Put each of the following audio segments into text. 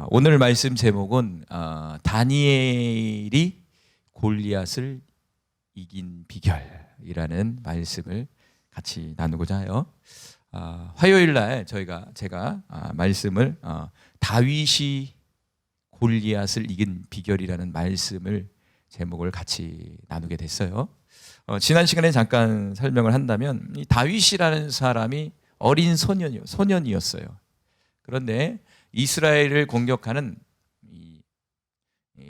오늘 말씀 제목은 다니엘이 골리앗을 이긴 비결이라는 말씀을 같이 나누고자 해요. 화요일 날 제가 말씀을 다윗이 골리앗을 이긴 비결이라는 말씀을 제목을 같이 나누게 됐어요. 지난 시간에 잠깐 설명을 한다면 이 다윗이라는 사람이 어린 소년이었어요. 그런데 이스라엘을 공격하는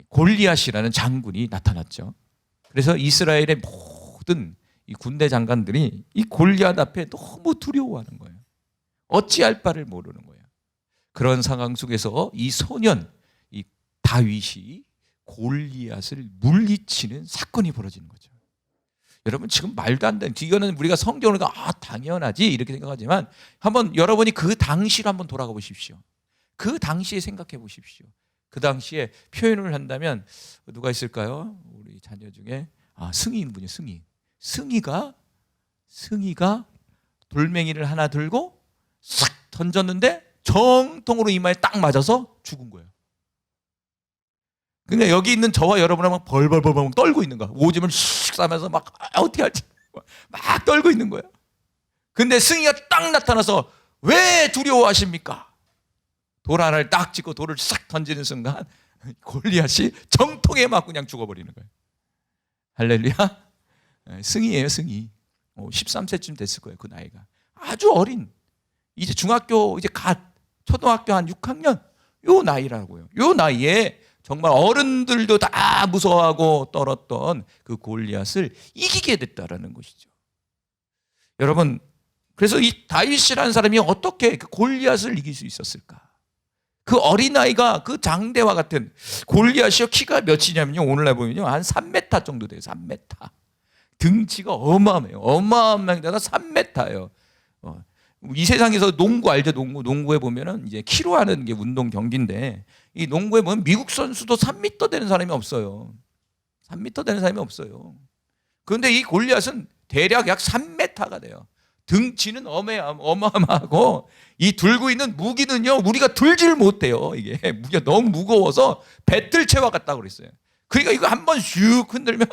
골리앗이라는 장군이 나타났죠. 그래서 이스라엘의 모든 이 군대 장관들이 이 골리앗 앞에 너무 두려워하는 거예요. 어찌할 바를 모르는 거예요. 그런 상황 속에서 이 소년, 이 다윗이 골리앗을 물리치는 사건이 벌어지는 거죠. 여러분, 지금 말도 안 되는, 이거는 우리가 성경을 당연하지 이렇게 생각하지만 한번 여러분이 그 당시를 한번 돌아가 보십시오. 그 당시에 생각해 보십시오. 그 당시에 표현을 한다면 누가 있을까요? 우리 자녀 중에 승희인 분이요. 승희가 돌멩이를 하나 들고 싹 던졌는데 정통으로 이마에 딱 맞아서 죽은 거예요. 그러니까 여기 있는 저와 여러분은 막 벌벌벌 떨고 있는 거야. 오줌을 슉 싸면서 막 어떻게 할지 막 떨고 있는 거예요. 근데 승희가 딱 나타나서 왜 두려워하십니까? 돌 하나를 딱 짚고 돌을 싹 던지는 순간 골리앗이 정통에 맞고 그냥 죽어버리는 거예요. 할렐루야. 승희예요. 승희. 13세쯤 됐을 거예요. 그 나이가 아주 어린, 이제 중학교 이제 초등학교 한 6학년 요 나이라고요. 요 나이에 정말 어른들도 다 무서워하고 떨었던 그 골리앗을 이기게 됐다라는 것이죠. 여러분, 그래서 이 다윗이라는 사람이 어떻게 그 골리앗을 이길 수 있었을까? 그 어린아이가 그 장대와 같은 골리앗이요, 키가 몇이냐면요, 오늘날 보면요 한 3m 정도 돼요. 3m. 등치가 어마어마해요. 어마어마한데다 3m예요. 이 세상에서 농구 알죠? 농구에 보면은 이제 키로 하는 게 운동 경기인데, 이 농구에 보면 미국 선수도 3m 되는 사람이 없어요. 3m 되는 사람이 없어요. 그런데 이 골리앗은 대략 약 3m가 돼요. 등치는 어마어마하고 이 들고 있는 무기는요, 우리가 들질 못해요. 이게 무기가 너무 무거워서 배틀체와 같다고 그랬어요. 그러니까 이거 한번 슉 흔들면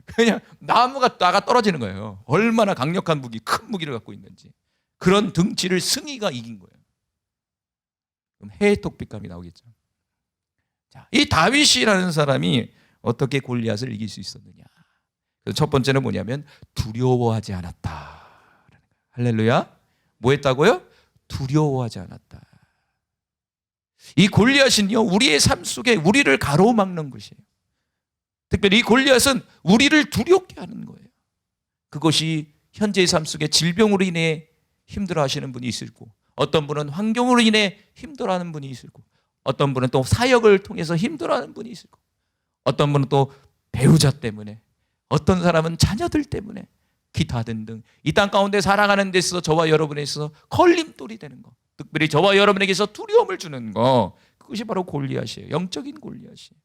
그냥 나무가 나가 떨어지는 거예요. 얼마나 강력한 무기, 큰 무기를 갖고 있는지. 그런 등치를 승희가 이긴 거예요. 그럼 해독빛감이 나오겠죠. 자, 이 다윗이라는 사람이 어떻게 골리앗을 이길 수 있었느냐? 첫 번째는 뭐냐면 두려워하지 않았다. 할렐루야. 뭐 했다고요? 두려워하지 않았다. 이 골리앗은요, 우리의 삶 속에 우리를 가로막는 것이에요. 특별히 이 골리앗은 우리를 두렵게 하는 거예요. 그것이 현재의 삶 속에 질병으로 인해 힘들어하시는 분이 있을 거고, 어떤 분은 환경으로 인해 힘들어하는 분이 있을 거고, 어떤 분은 또 사역을 통해서 힘들어하는 분이 있을 거고, 어떤 분은 또 배우자 때문에, 어떤 사람은 자녀들 때문에, 기타 등등 이 땅 가운데 살아가는 데 있어서 저와 여러분에 있어서 걸림돌이 되는 거, 특별히 저와 여러분에게서 두려움을 주는 거, 그것이 바로 골리앗이에요. 영적인 골리앗이에요.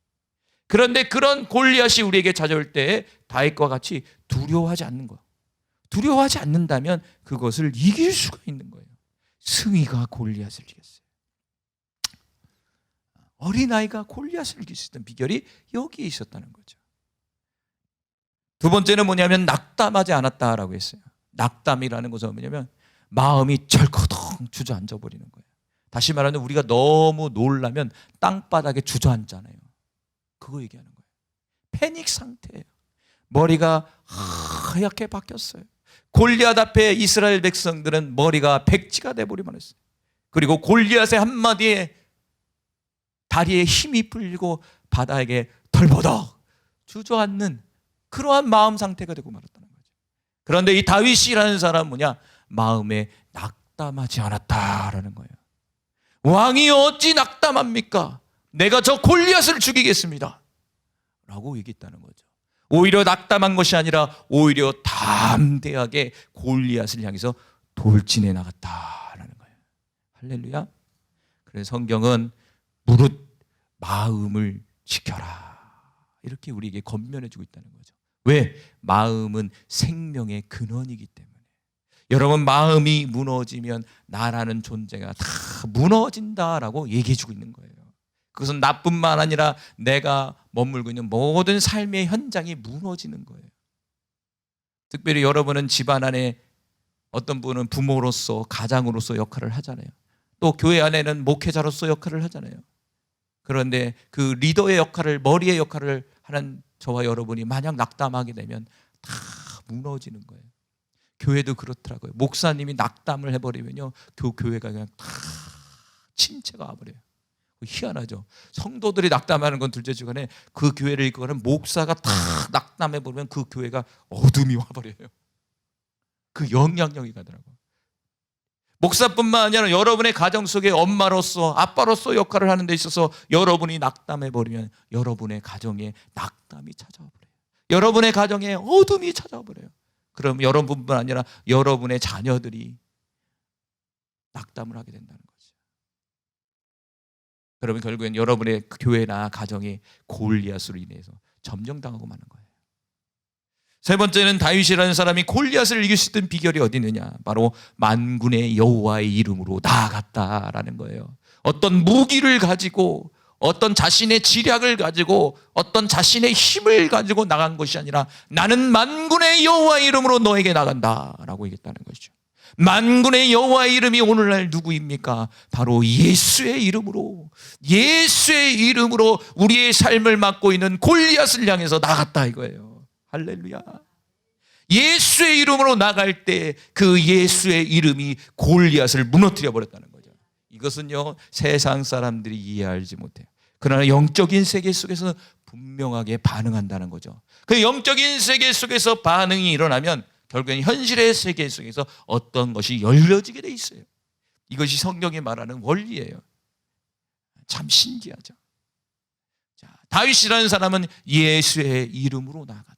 그런데 그런 골리앗이 우리에게 찾아올 때 다윗과 같이 두려워하지 않는 거, 두려워하지 않는다면 그것을 이길 수가 있는 거예요. 승희가 골리앗을 이겼어요. 어린아이가 골리앗을 이길 수 있던 비결이 여기에 있었다는 거죠. 두 번째는 뭐냐면 낙담하지 않았다라고 했어요. 낙담이라는 것은 뭐냐면 마음이 절거덩 주저앉아 버리는 거예요. 다시 말하면 우리가 너무 놀라면 땅바닥에 주저앉잖아요. 그거 얘기하는 거예요. 패닉 상태예요. 머리가 하얗게 바뀌었어요. 골리앗 앞에 이스라엘 백성들은 머리가 백지가 돼버리만 했어요. 그리고 골리앗의 한마디에 다리에 힘이 풀리고 바닥에 덜버덕 주저앉는 그러한 마음 상태가 되고 말았다는 거죠. 그런데 이 다윗이라는 사람은 뭐냐? 마음에 낙담하지 않았다라는 거예요. 왕이 어찌 낙담합니까? 내가 저 골리앗을 죽이겠습니다 라고 얘기했다는 거죠. 오히려 낙담한 것이 아니라 오히려 담대하게 골리앗을 향해서 돌진해 나갔다라는 거예요. 할렐루야. 그래서 성경은 무릇 마음을 지켜라 이렇게 우리에게 권면해 주고 있다는 거죠. 왜? 마음은 생명의 근원이기 때문에. 여러분, 마음이 무너지면 나라는 존재가 다 무너진다라고 얘기해주고 있는 거예요. 그것은 나뿐만 아니라 내가 머물고 있는 모든 삶의 현장이 무너지는 거예요. 특별히 여러분은 집안 안에, 어떤 분은 부모로서, 가장으로서 역할을 하잖아요. 또 교회 안에는 목회자로서 역할을 하잖아요. 그런데 그 리더의 역할을, 머리의 역할을 하는 저와 여러분이 만약 낙담하게 되면 다 무너지는 거예요. 교회도 그렇더라고요. 목사님이 낙담을 해버리면요, 교회가 그냥 다 침체가 와버려요. 희한하죠. 성도들이 낙담하는 건 둘째치고는 그 교회를 이끌어가는 목사가 다 낙담해버리면 그 교회가 어둠이 와버려요. 그 영향력이 가더라고요. 목사뿐만 아니라 여러분의 가정 속에 엄마로서, 아빠로서 역할을 하는 데 있어서 여러분이 낙담해버리면 여러분의 가정에 낙담이 찾아와 버려요. 여러분의 가정에 어둠이 찾아와 버려요. 그럼 여러분뿐만 아니라 여러분의 자녀들이 낙담을 하게 된다는 거죠. 그러면 결국엔 여러분의 교회나 가정이 골리앗으로 인해서 점령당하고 마는 거예요. 세 번째는, 다윗이라는 사람이 골리앗을 이길 수 있던 비결이 어디 있느냐? 바로 만군의 여호와의 이름으로 나아갔다라는 거예요. 어떤 무기를 가지고, 어떤 자신의 지략을 가지고, 어떤 자신의 힘을 가지고 나간 것이 아니라 나는 만군의 여호와의 이름으로 너에게 나간다라고 얘기했다는 것이죠. 만군의 여호와의 이름이 오늘날 누구입니까? 바로 예수의 이름으로, 예수의 이름으로 우리의 삶을 맡고 있는 골리앗을 향해서 나갔다 이거예요. 할렐루야. 예수의 이름으로 나갈 때 그 예수의 이름이 골리앗을 무너뜨려 버렸다는 거죠. 이것은요, 세상 사람들이 이해하지 못해요. 그러나 영적인 세계 속에서 분명하게 반응한다는 거죠. 그 영적인 세계 속에서 반응이 일어나면 결국엔 현실의 세계 속에서 어떤 것이 열려지게 돼 있어요. 이것이 성경이 말하는 원리예요. 참 신기하죠. 자, 다윗이라는 사람은 예수의 이름으로 나아갔다.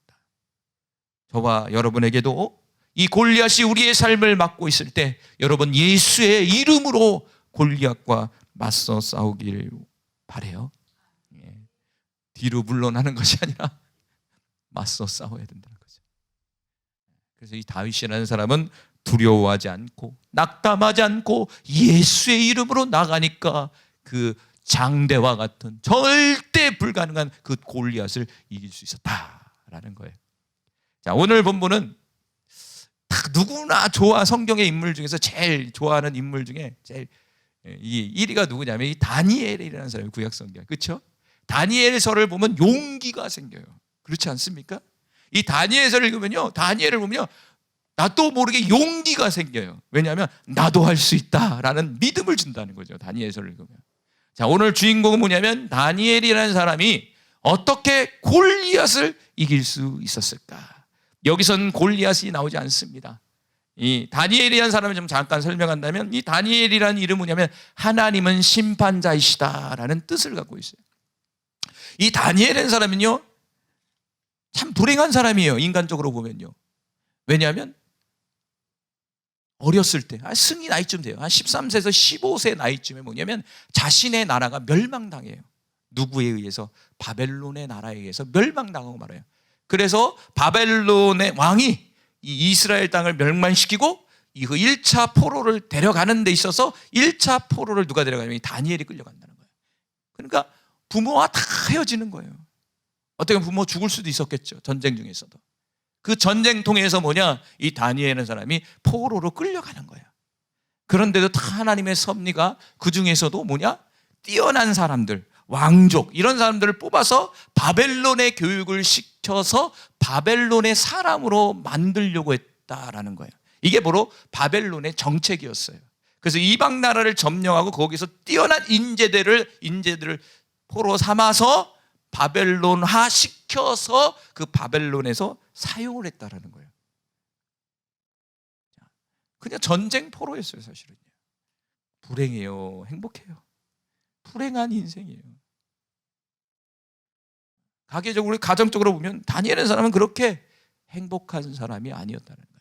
저와 여러분에게도 이 골리앗이 우리의 삶을 맡고 있을 때 여러분, 예수의 이름으로 골리앗과 맞서 싸우길 바라요. 뒤로 물러나는 것이 아니라 맞서 싸워야 된다는 거죠. 그래서 이 다윗이라는 사람은 두려워하지 않고 낙담하지 않고 예수의 이름으로 나가니까 그 장대와 같은 절대 불가능한 그 골리앗을 이길 수 있었다라는 거예요. 자, 오늘 본문은 딱 누구나 성경의 인물 중에서 제일 좋아하는 인물 중에 제일 이 1위가 누구냐면 이 다니엘이라는 사람이 구약 성경, 그렇죠? 다니엘서를 보면 용기가 생겨요. 그렇지 않습니까? 이 다니엘서를 읽으면요, 다니엘을 보면요, 나도 모르게 용기가 생겨요. 왜냐하면 나도 할 수 있다라는 믿음을 준다는 거죠. 다니엘서를 읽으면. 자, 오늘 주인공은 뭐냐면 다니엘이라는 사람이 어떻게 골리앗을 이길 수 있었을까? 여기선 골리앗이 나오지 않습니다. 이 다니엘이라는 사람을 좀 잠깐 설명한다면, 이 다니엘이라는 이름은 뭐냐면 하나님은 심판자이시다라는 뜻을 갖고 있어요. 이 다니엘이라는 사람은요, 참 불행한 사람이에요. 인간적으로 보면요. 왜냐하면 어렸을 때, 승리 나이쯤 돼요. 한 13세에서 15세 나이쯤에 뭐냐면 자신의 나라가 멸망당해요. 누구에 의해서? 바벨론의 나라에 의해서 멸망당하고 말아요. 그래서 바벨론의 왕이 이 이스라엘 땅을 멸망시키고 이후 1차 포로를 데려가는 데 있어서 1차 포로를 누가 데려가냐면 이 다니엘이 끌려간다는 거예요. 그러니까 부모와 다 헤어지는 거예요. 어떻게 보면 부모 죽을 수도 있었겠죠. 전쟁 중에서도. 그 전쟁통에서 뭐냐? 이 다니엘이라는 사람이 포로로 끌려가는 거예요. 그런데도 다 하나님의 섭리가 그 중에서도 뭐냐? 뛰어난 사람들, 왕족, 이런 사람들을 뽑아서 바벨론의 교육을 시켜서 바벨론의 사람으로 만들려고 했다라는 거예요. 이게 바로 바벨론의 정책이었어요. 그래서 이방 나라를 점령하고 거기서 뛰어난 인재들을 포로 삼아서 바벨론화 시켜서 그 바벨론에서 사용을 했다라는 거예요. 그냥 전쟁 포로였어요, 사실은. 불행해요, 행복해요? 불행한 인생이에요. 가정적으로 보면 다니엘이라는 사람은 그렇게 행복한 사람이 아니었다는 거예요.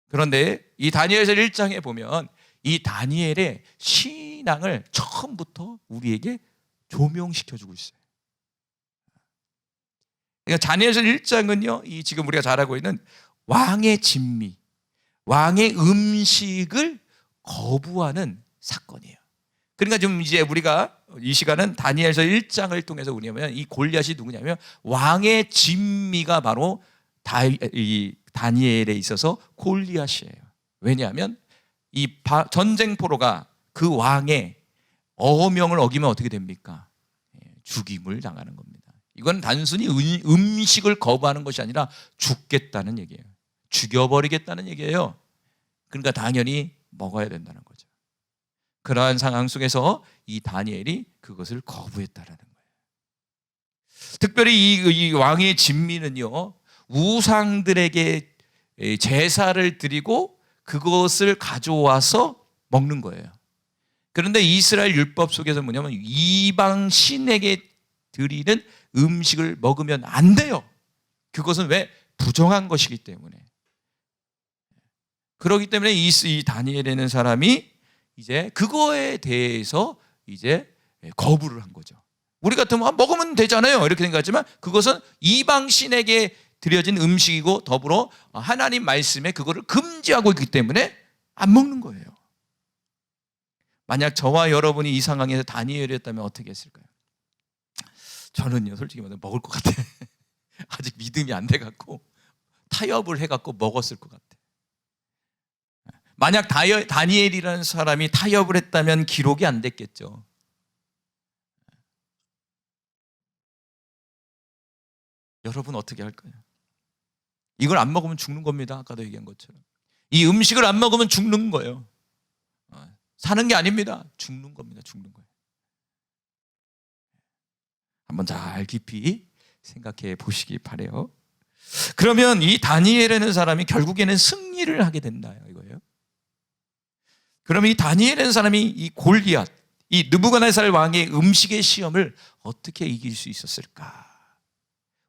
그런데 이 다니엘서 1장에 보면 이 다니엘의 신앙을 처음부터 우리에게 조명시켜주고 있어요. 그러니까 다니엘서 1장은요, 이 지금 우리가 잘 알고 있는 왕의 진미, 왕의 음식을 거부하는 사건이에요. 그러니까 좀 이제 우리가 이 시간은 다니엘서 1장을 통해서 우리면 이 골리앗이 누구냐면 왕의 진미가 바로 이 다니엘에 있어서 골리앗이에요. 왜냐하면 이 전쟁 포로가 그 왕의 어명을 어기면 어떻게 됩니까? 죽임을 당하는 겁니다. 이건 단순히 음식을 거부하는 것이 아니라 죽겠다는 얘기예요. 죽여버리겠다는 얘기예요. 그러니까 당연히 먹어야 된다는 거죠. 그러한 상황 속에서 이 다니엘이 그것을 거부했다라는 거예요. 특별히 이 왕의 진미는요, 우상들에게 제사를 드리고 그것을 가져와서 먹는 거예요. 그런데 이스라엘 율법 속에서 뭐냐면 이방 신에게 드리는 음식을 먹으면 안 돼요. 그것은 왜? 부정한 것이기 때문에. 그렇기 때문에 이 다니엘이라는 사람이 이제 그거에 대해서 이제 거부를 한 거죠. 우리 같으면 먹으면 되잖아요, 이렇게 생각하지만 그것은 이방 신에게 드려진 음식이고 더불어 하나님 말씀에 그거를 금지하고 있기 때문에 안 먹는 거예요. 만약 저와 여러분이 이 상황에서 다니엘이었다면 어떻게 했을까요? 저는요, 솔직히 말해서 먹을 것 같아. 아직 믿음이 안 돼갖고 타협을 해갖고 먹었을 것 같아. 만약 다니엘이라는 사람이 타협을 했다면 기록이 안 됐겠죠. 여러분 어떻게 할까요? 이걸 안 먹으면 죽는 겁니다. 아까도 얘기한 것처럼. 이 음식을 안 먹으면 죽는 거예요. 사는 게 아닙니다. 죽는 겁니다. 죽는 거예요. 한번 잘 깊이 생각해 보시기 바라요. 그러면 이 다니엘이라는 사람이 결국에는 승리를 하게 된다 이거예요. 그러면 이 다니엘이라는 사람이 이 골리앗, 이 느부갓네살 왕의 음식의 시험을 어떻게 이길 수 있었을까?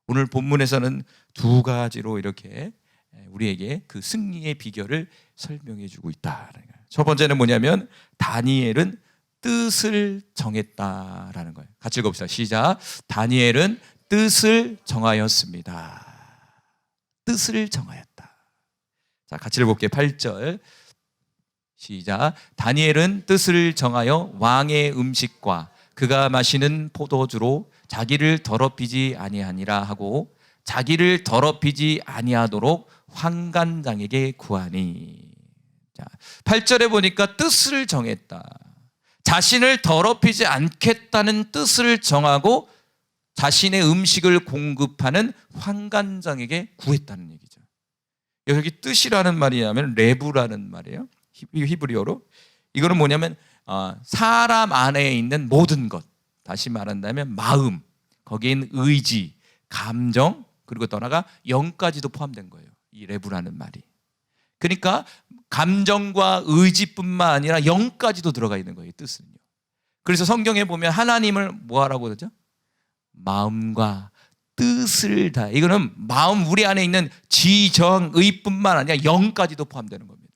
오늘 본문에서는 두 가지로 이렇게 우리에게 그 승리의 비결을 설명해 주고 있다. 첫 번째는 뭐냐면 다니엘은 뜻을 정했다라는 거예요. 같이 읽어봅시다. 시작. 다니엘은 뜻을 정하였습니다. 뜻을 정하였다. 자, 같이 읽어볼게요. 8절. 시작. 다니엘은 뜻을 정하여 왕의 음식과 그가 마시는 포도주로 자기를 더럽히지 아니하니라 하고 자기를 더럽히지 아니하도록 환관장에게 구하니. 자, 8절에 보니까 뜻을 정했다. 자신을 더럽히지 않겠다는 뜻을 정하고 자신의 음식을 공급하는 환관장에게 구했다는 얘기죠. 여기 뜻이라는 말이냐면 레부라는 말이에요. 히브리어로. 이거는 뭐냐면 사람 안에 있는 모든 것, 다시 말한다면 마음, 거기에 있는 의지, 감정, 그리고 또 하나가 영까지도 포함된 거예요. 이 레부라는 말이. 그러니까 감정과 의지뿐만 아니라 영까지도 들어가 있는 거예요, 뜻은요. 그래서 성경에 보면 하나님을 뭐 하라고 그러죠? 마음과 뜻을 다. 이거는 마음, 우리 안에 있는 지정의뿐만 아니라 영까지도 포함되는 겁니다.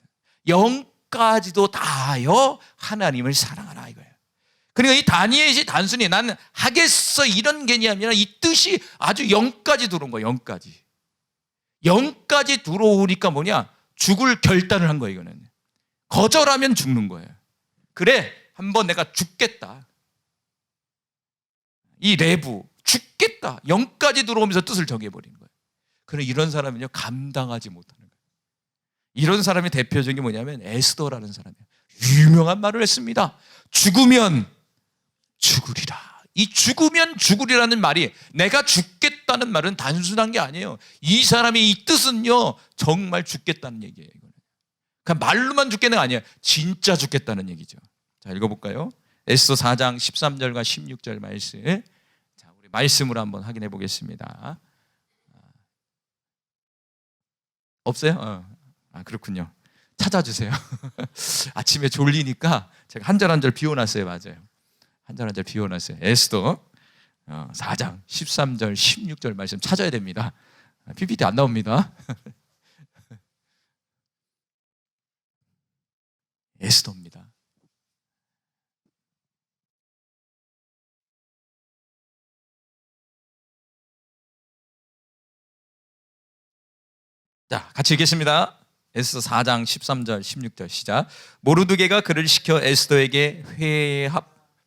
영까지도 다하여 하나님을 사랑하라 이거예요. 그러니까 이 다니엘이 단순히 나는 하겠어 이런 개념이 아니라 이 뜻이 아주 영까지 들어온 거예요. 영까지 들어오니까 뭐냐? 죽을 결단을 한 거예요. 이거는 거절하면 죽는 거예요. 그래, 한번 내가 죽겠다. 이 레부 죽겠다. 영까지 들어오면서 뜻을 정해버리는 거예요. 그런데 이런 사람은요, 감당하지 못하는 거예요. 이런 사람의 대표적인 게 뭐냐면 에스더라는 사람이에요. 유명한 말을 했습니다. 죽으면 죽으리라. 이 죽으면 죽으리라는 말이, 내가 죽겠다는 말은 단순한 게 아니에요. 이 사람의 이 뜻은요, 정말 죽겠다는 얘기예요. 그냥 말로만 죽겠는 게 아니에요. 진짜 죽겠다는 얘기죠. 자, 읽어볼까요? 에스더 4장 13절과 16절 말씀. 자, 우리 말씀으로 한번 확인해 보겠습니다. 없어요? 그렇군요. 찾아주세요. 아침에 졸리니까 제가 한 절 한 절 비워놨어요. 맞아요. 한 절 한 절 비워놨어요. 에스더 4장 13절 16절 말씀 찾아야 됩니다. PPT 안 나옵니다. 에스더입니다. 자, 같이 읽겠습니다. 에스더 4장 13절 16절 시작. 모르드게가 그를 시켜 에스더에게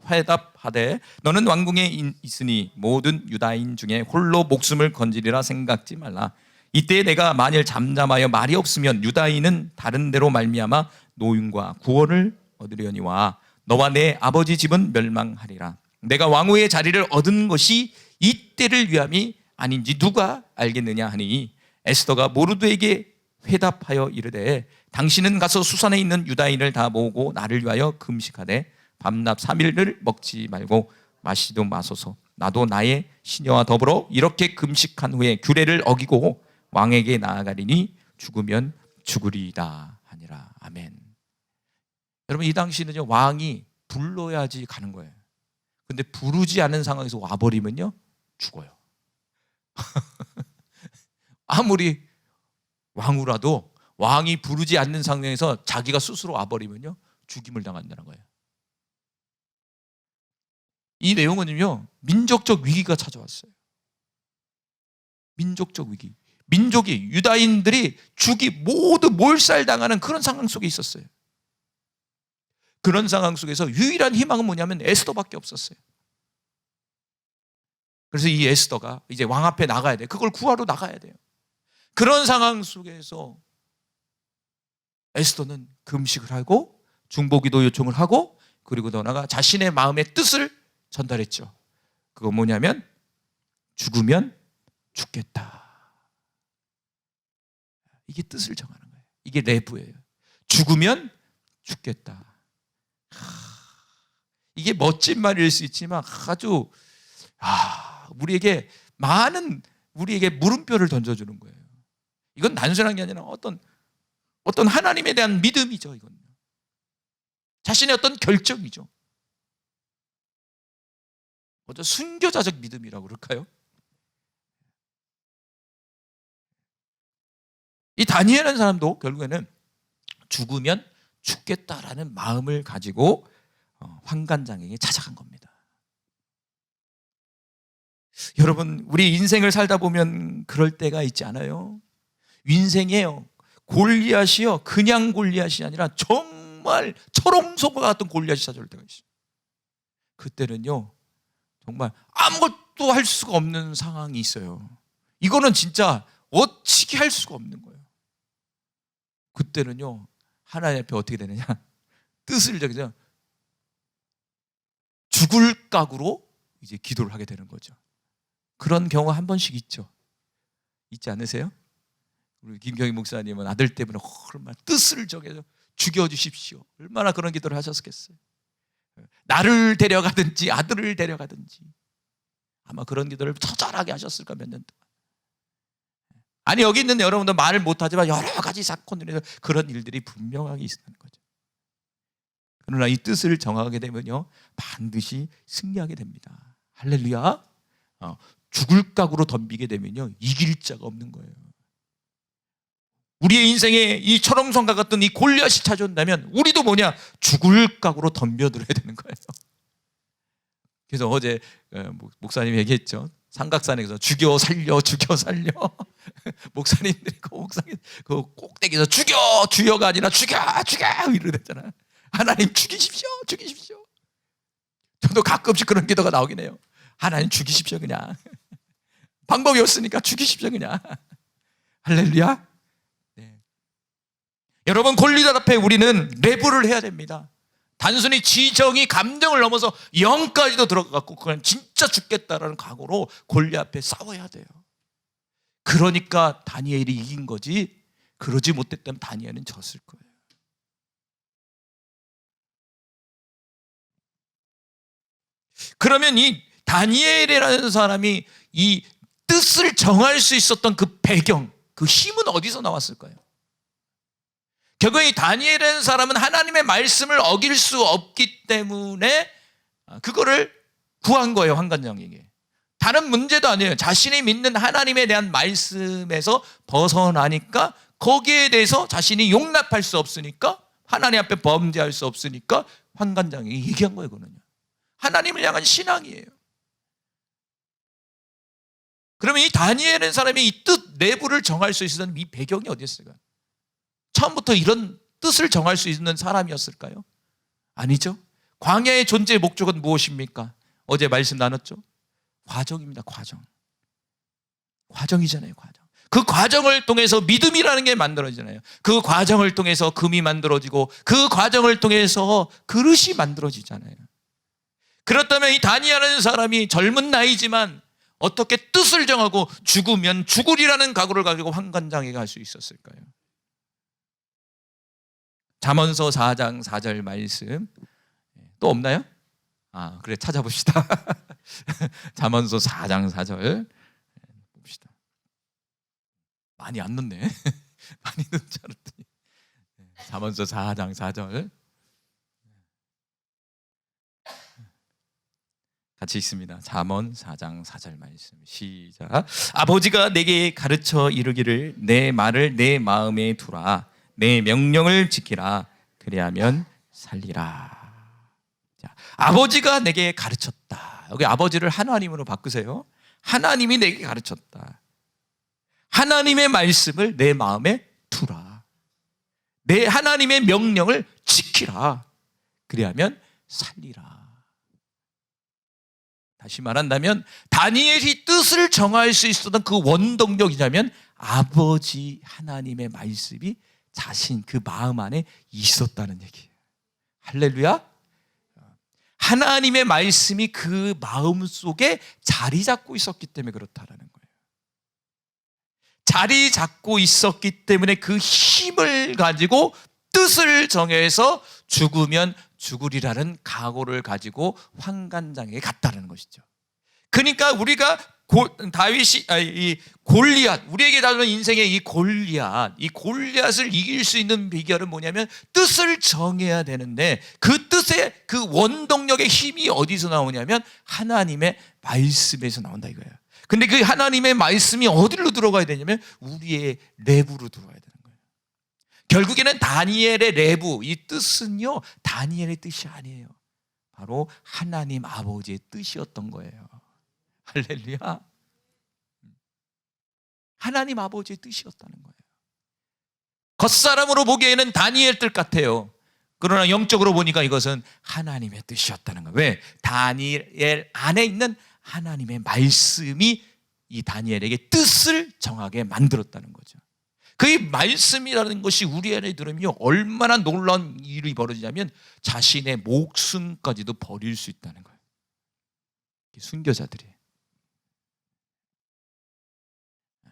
회답하되 너는 왕궁에 있으니 모든 유다인 중에 홀로 목숨을 건지리라 생각지 말라. 이때 내가 만일 잠잠하여 말이 없으면 유다인은 다른 데로 말미암아 노임과 구원을 얻으려니와 너와 내 아버지 집은 멸망하리라. 내가 왕후의 자리를 얻은 것이 이때를 위함이 아닌지 누가 알겠느냐 하니 에스더가 모르드에게 회답하여 이르되 당신은 가서 수산에 있는 유다인을 다 모으고 나를 위하여 금식하되 밤낮 3일을 먹지 말고 마시도 마소서. 나도 나의 시녀와 더불어 이렇게 금식한 후에 규례를 어기고 왕에게 나아가리니 죽으면 죽으리이다 하니라. 아멘. 여러분, 이 당시는요, 왕이 불러야지 가는 거예요. 근데 부르지 않은 상황에서 와버리면요 죽어요. 아무리 왕후라도 왕이 부르지 않는 상황에서 자기가 스스로 와버리면요 죽임을 당한다는 거예요. 이 내용은요 민족적 위기가 찾아왔어요. 민족적 위기. 민족이, 유다인들이 모두 몰살당하는 그런 상황 속에 있었어요. 그런 상황 속에서 유일한 희망은 뭐냐면 에스더밖에 없었어요. 그래서 이 에스더가 이제 왕 앞에 나가야 돼요. 그걸 구하러 나가야 돼요. 그런 상황 속에서 에스더는 금식을 하고 중보기도 요청을 하고 그리고 더 나아가 자신의 마음의 뜻을 전달했죠. 그거 뭐냐면 죽으면 죽겠다. 이게 뜻을 정하는 거예요. 이게 내부예요. 죽으면 죽겠다. 이게 멋진 말일 수 있지만 아주 우리에게 물음표를 던져주는 거예요. 이건 단순한 게 아니라 어떤 하나님에 대한 믿음이죠. 이건 자신의 어떤 결정이죠. 순교자적 믿음이라고 그럴까요? 이 다니엘이라는 사람도 결국에는 죽으면 죽겠다라는 마음을 가지고 환관장에게 찾아간 겁니다. 여러분, 우리 인생을 살다 보면 그럴 때가 있지 않아요? 인생에요, 골리앗이요, 그냥 골리앗이 아니라 정말 철옹소가 같은 골리앗이 찾아올 때가 있어요. 그때는요 정말 아무것도 할 수가 없는 상황이 있어요. 이거는 진짜 어찌게 할 수가 없는 거예요. 그때는요 하나님 앞에 어떻게 되느냐, 뜻을 정해서 죽을 각오로 이제 기도를 하게 되는 거죠. 그런 경우가 한 번씩 있죠. 있지 않으세요? 우리 김경희 목사님은 아들 때문에 얼마나 뜻을 정해서 죽여주십시오, 얼마나 그런 기도를 하셨겠어요. 나를 데려가든지 아들을 데려가든지 아마 그런 기도를 처절하게 하셨을까, 몇 년 동안. 아니, 여기 있는 여러분도 말을 못하지만 여러 가지 사건들에서 그런 일들이 분명하게 있었다는 거죠. 그러나 이 뜻을 정하게 되면요 반드시 승리하게 됩니다. 할렐루야. 죽을 각오로 덤비게 되면요 이길 자가 없는 거예요. 우리의 인생에 이 철옹성과 같은 이 골리앗이 찾아온다면 우리도 죽을 각오로 덤벼들어야 되는 거예요. 그래서 어제 목사님이 얘기했죠. 삼각산에서 죽여 살려 목사님들이 그 꼭대기에서 죽여 주여가 아니라 죽여 이러잖아요. 하나님 죽이십시오. 저도 가끔씩 그런 기도가 나오긴 해요. 하나님 죽이십시오, 그냥. 방법이 없으니까 죽이십시오, 그냥. 할렐루야. 네. 여러분, 골리앗 앞에 우리는 레벨을 해야 됩니다. 단순히 지정이 감정을 넘어서 영까지도 들어가고 그냥 진짜 죽겠다라는 각오로 골리앗 앞에 싸워야 돼요. 그러니까 다니엘이 이긴 거지, 그러지 못했다면 다니엘은 졌을 거예요. 그러면 이 다니엘이라는 사람이 이 뜻을 정할 수 있었던 그 배경, 그 힘은 어디서 나왔을까요? 결국 이 다니엘이라는 사람은 하나님의 말씀을 어길 수 없기 때문에 그거를 구한 거예요, 환관장에게. 다른 문제도 아니에요. 자신이 믿는 하나님에 대한 말씀에서 벗어나니까 거기에 대해서 자신이 용납할 수 없으니까, 하나님 앞에 범죄할 수 없으니까 환관장에게 얘기한 거예요. 그거는요 하나님을 향한 신앙이에요. 그러면 이 다니엘이라는 사람이 이 뜻 내부를 정할 수 있었던 이 배경이 어디 있을까요? 처음부터 이런 뜻을 정할 수 있는 사람이었을까요? 아니죠. 광야의 존재의 목적은 무엇입니까? 어제 말씀 나눴죠. 과정입니다. 과정이잖아요. 그 과정을 통해서 믿음이라는 게 만들어지잖아요. 그 과정을 통해서 금이 만들어지고 그 과정을 통해서 그릇이 만들어지잖아요. 그렇다면 이 다니엘이라는 사람이 젊은 나이지만 어떻게 뜻을 정하고 죽으면 죽으리라는 각오를 가지고 환관장에 갈 수 있었을까요? 잠언서 4장 4절 말씀 또 없나요? 그래 찾아봅시다. 잠언서 4장 4절 봅시다. 많이 안 넣네. 많이 넣은 줄 알았더니 잠언서 4장 4절 같이 읽습니다. 잠언 4장 4절 말씀 시작. 아버지가 내게 가르쳐 이르기를 내 말을 내 마음에 두라 내 명령을 지키라 그리하면 살리라. 자, 아버지가 내게 가르쳤다. 여기 아버지를 하나님으로 바꾸세요. 하나님이 내게 가르쳤다. 하나님의 말씀을 내 마음에 두라. 내 하나님의 명령을 지키라. 그리하면 살리라. 다시 말한다면 다니엘이 뜻을 정할 수 있었던 그 원동력이냐면 아버지 하나님의 말씀이 자신 그 마음 안에 있었다는 얘기예요. 할렐루야. 하나님의 말씀이 그 마음 속에 자리 잡고 있었기 때문에 그렇다라는 거예요. 자리 잡고 있었기 때문에 그 힘을 가지고 뜻을 정해서 죽으면 죽으리라는 각오를 가지고 환관장에 갔다는 것이죠. 그러니까 우리가 이 골리앗, 우리에게 다가오는 인생의 이 골리앗을 이길 수 있는 비결은 뭐냐면 뜻을 정해야 되는데 그 뜻의 그 원동력의 힘이 어디서 나오냐면 하나님의 말씀에서 나온다 이거예요. 근데 그 하나님의 말씀이 어디로 들어가야 되냐면 우리의 내부로 들어가야 되는 거예요. 결국에는 다니엘의 내부, 이 뜻은요 다니엘의 뜻이 아니에요. 바로 하나님 아버지의 뜻이었던 거예요. 할렐루야. 하나님 아버지의 뜻이었다는 거예요. 겉사람으로 보기에는 다니엘 뜻 같아요. 그러나 영적으로 보니까 이것은 하나님의 뜻이었다는 거예요. 왜? 다니엘 안에 있는 하나님의 말씀이 이 다니엘에게 뜻을 정하게 만들었다는 거죠. 그 말씀이라는 것이 우리 안에 들으면 얼마나 놀라운 일이 벌어지냐면 자신의 목숨까지도 버릴 수 있다는 거예요. 순교자들이.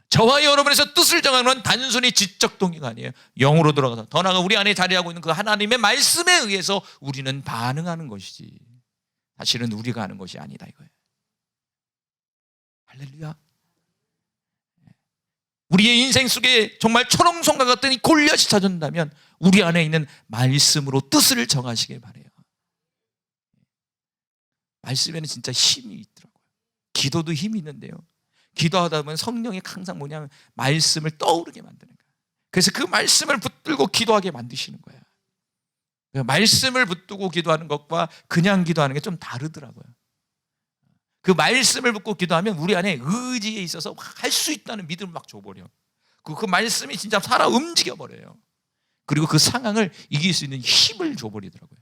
저와 여러분에서 뜻을 정하는 건 단순히 지적 동기가 아니에요. 영으로 들어가서 더 나아가 우리 안에 자리하고 있는 그 하나님의 말씀에 의해서 우리는 반응하는 것이지 사실은 우리가 하는 것이 아니다 이거예요. 할렐루야. 우리의 인생 속에 정말 초롱성과 같은 이 골리앗이 찾아온다면 우리 안에 있는 말씀으로 뜻을 정하시길 바라요. 말씀에는 진짜 힘이 있더라고요. 기도도 힘이 있는데요. 기도하다 보면 성령이 항상 뭐냐면 말씀을 떠오르게 만드는 거예요. 그래서 그 말씀을 붙들고 기도하게 만드시는 거예요. 말씀을 붙들고 기도하는 것과 그냥 기도하는 게 좀 다르더라고요. 그 말씀을 붙고 기도하면 우리 안에 의지에 있어서 할 수 있다는 믿음을 막 줘버려. 그 말씀이 진짜 살아 움직여버려요. 그리고 그 상황을 이길 수 있는 힘을 줘버리더라고요.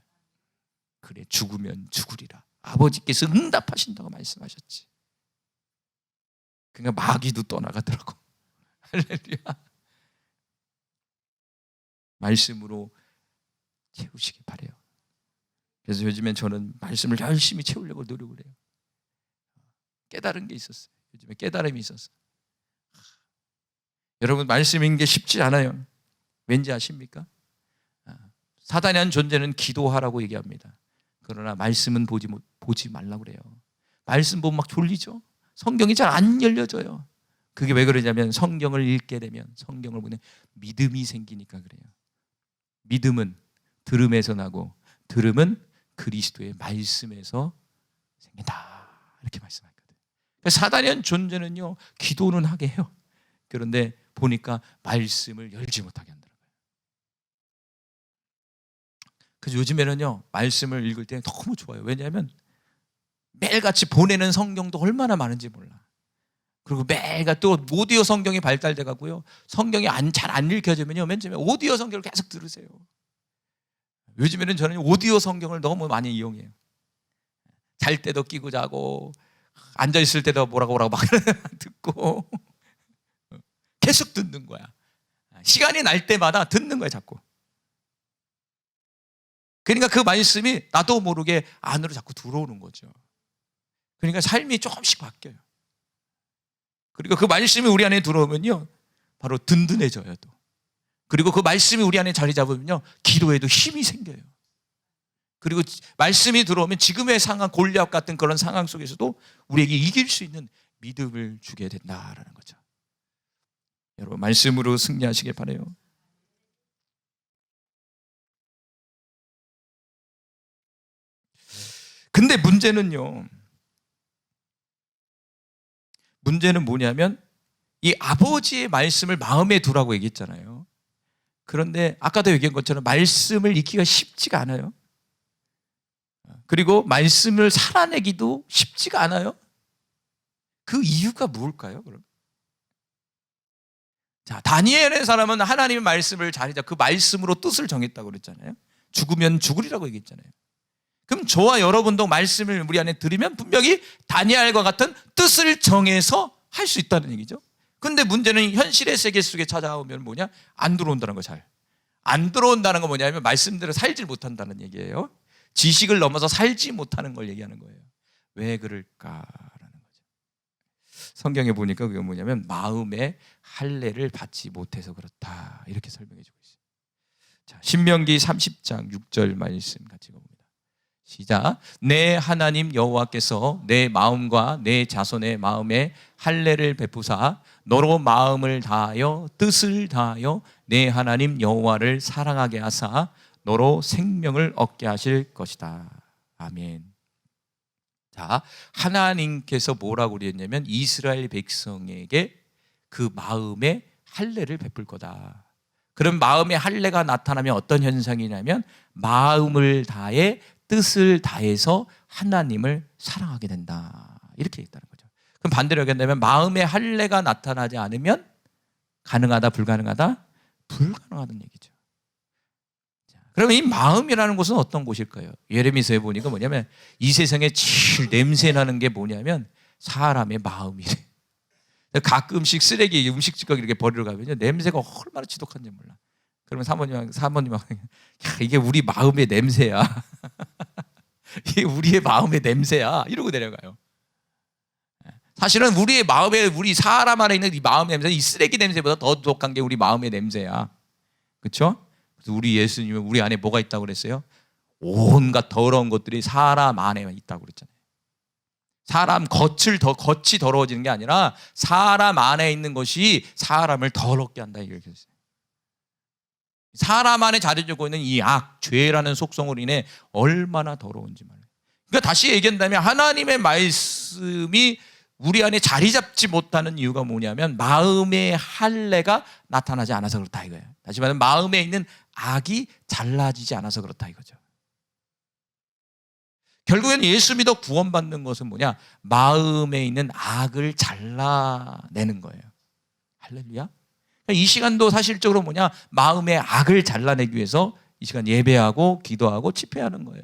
그래 죽으면 죽으리라. 아버지께서 응답하신다고 말씀하셨지. 그러니까 마귀도 떠나가더라고. 할렐루야. 말씀으로 채우시기 바라요. 그래서 요즘엔 저는 말씀을 열심히 채우려고 노력을 해요. 깨달은 게 있었어요. 요즘에 깨달음이 있었어요. 여러분 말씀 읽는 게 쉽지 않아요. 왠지 아십니까? 사단이 한 존재는 기도하라고 얘기합니다. 그러나 말씀은 보지 말라고 그래요. 말씀 보면 막 졸리죠. 성경이 잘 안 열려져요. 그게 왜 그러냐면 성경을 읽게 되면 성경을 보면 믿음이 생기니까 그래요. 믿음은 들음에서 나고 들음은 그리스도의 말씀에서 생긴다. 이렇게 말씀하거든요. 사단이 한 존재는요 기도는 하게 해요. 그런데 보니까 말씀을 열지 못하게 한다는 거예요. 그래서 요즘에는요 말씀을 읽을 때 너무 좋아요. 왜냐하면 매일같이 보내는 성경도 얼마나 많은지 몰라. 그리고 매일 또 오디오 성경이 발달돼 가고요. 성경이 잘 안 읽혀지면요. 맨 처음에 오디오 성경을 계속 들으세요. 요즘에는 저는 오디오 성경을 너무 많이 이용해요. 잘 때도 끼고 자고 앉아 있을 때도 뭐라고 막 듣고 계속 듣는 거야. 시간이 날 때마다 듣는 거야, 자꾸. 그러니까 그 말씀이 나도 모르게 안으로 자꾸 들어오는 거죠. 그러니까 삶이 조금씩 바뀌어요. 그리고 그 말씀이 우리 안에 들어오면요, 바로 든든해져요. 또. 그리고 그 말씀이 우리 안에 자리 잡으면요, 기도에도 힘이 생겨요. 그리고 말씀이 들어오면 지금의 상황, 골리앗 같은 그런 상황 속에서도 우리에게 이길 수 있는 믿음을 주게 된다라는 거죠. 여러분, 말씀으로 승리하시길 바라요. 근데 문제는 뭐냐면 이 아버지의 말씀을 마음에 두라고 얘기했잖아요. 그런데 아까도 얘기한 것처럼 말씀을 읽기가 쉽지가 않아요. 그리고 말씀을 살아내기도 쉽지가 않아요. 그 이유가 뭘까요, 그럼? 자, 다니엘의 사람은 하나님의 말씀을 잘 그 말씀으로 뜻을 정했다고 그랬잖아요. 죽으면 죽으리라고 얘기했잖아요. 그럼 저와 여러분도 말씀을 우리 안에 들으면 분명히 다니엘과 같은 뜻을 정해서 할 수 있다는 얘기죠. 근데 문제는 현실의 세계 속에 찾아오면 뭐냐? 안 들어온다는 거. 잘 안 들어온다는 건 뭐냐면 말씀대로 살지 못한다는 얘기예요. 지식을 넘어서 살지 못하는 걸 얘기하는 거예요. 왜 그럴까라는 거죠. 성경에 보니까 그게 뭐냐면 마음의 할례를 받지 못해서 그렇다, 이렇게 설명해 주고 있어요. 자, 신명기 30장 6절 말씀 같이 읽어봅니다. 시작. 내 하나님 여호와께서 내 마음과 내 자손의 마음에 할례를 베푸사 너로 마음을 다하여 뜻을 다하여 내 하나님 여호와를 사랑하게 하사 너로 생명을 얻게 하실 것이다. 아멘. 자, 하나님께서 뭐라고 그랬냐면 이스라엘 백성에게 그 마음의 할례를 베풀 거다. 그런 마음의 할례가 나타나면 어떤 현상이냐면 마음을 다해 뜻을 다해서 하나님을 사랑하게 된다, 이렇게 있다는 거죠. 그럼 반대로 얘기한다면 마음의 할례가 나타나지 않으면 가능하다, 불가능하다? 불가능하다는 얘기죠. 그러면 이 마음이라는 곳은 어떤 곳일까요? 예레미야서에 보니까 뭐냐면 이 세상에 제일 냄새나는 게 뭐냐면 사람의 마음이래. 가끔씩 쓰레기 음식 찌꺼기 이렇게 버리러 가면요, 냄새가 얼마나 지독한지 몰라. 그러면 사모님하고 이게 우리 마음의 냄새야. 이게 우리의 마음의 냄새야, 이러고 내려가요. 사실은 우리의 마음에, 우리 사람 안에 있는 이 마음의 냄새, 이 쓰레기 냄새보다 더 독한 게 우리 마음의 냄새야. 그렇죠? 그래서 우리 예수님은 우리 안에 뭐가 있다고 그랬어요? 온갖 더러운 것들이 사람 안에만 있다고 그랬잖아요. 사람 겉이 더러워지는 게 아니라 사람 안에 있는 것이 사람을 더럽게 한다, 이렇게 했어요. 사람 안에 자리지고 있는 이 죄라는 속성으로 인해 얼마나 더러운지 말이에요. 그러니까 다시 얘기한다면 하나님의 말씀이 우리 안에 자리 잡지 못하는 이유가 뭐냐면 마음의 할례가 나타나지 않아서 그렇다, 이거예요. 다시 말하면 마음에 있는 악이 잘라지지 않아서 그렇다, 이거죠. 결국엔 예수 믿어 구원받는 것은 뭐냐? 마음에 있는 악을 잘라내는 거예요. 할렐루야. 이 시간도 사실적으로 뭐냐? 마음의 악을 잘라내기 위해서 이 시간 예배하고 기도하고 집회하는 거예요.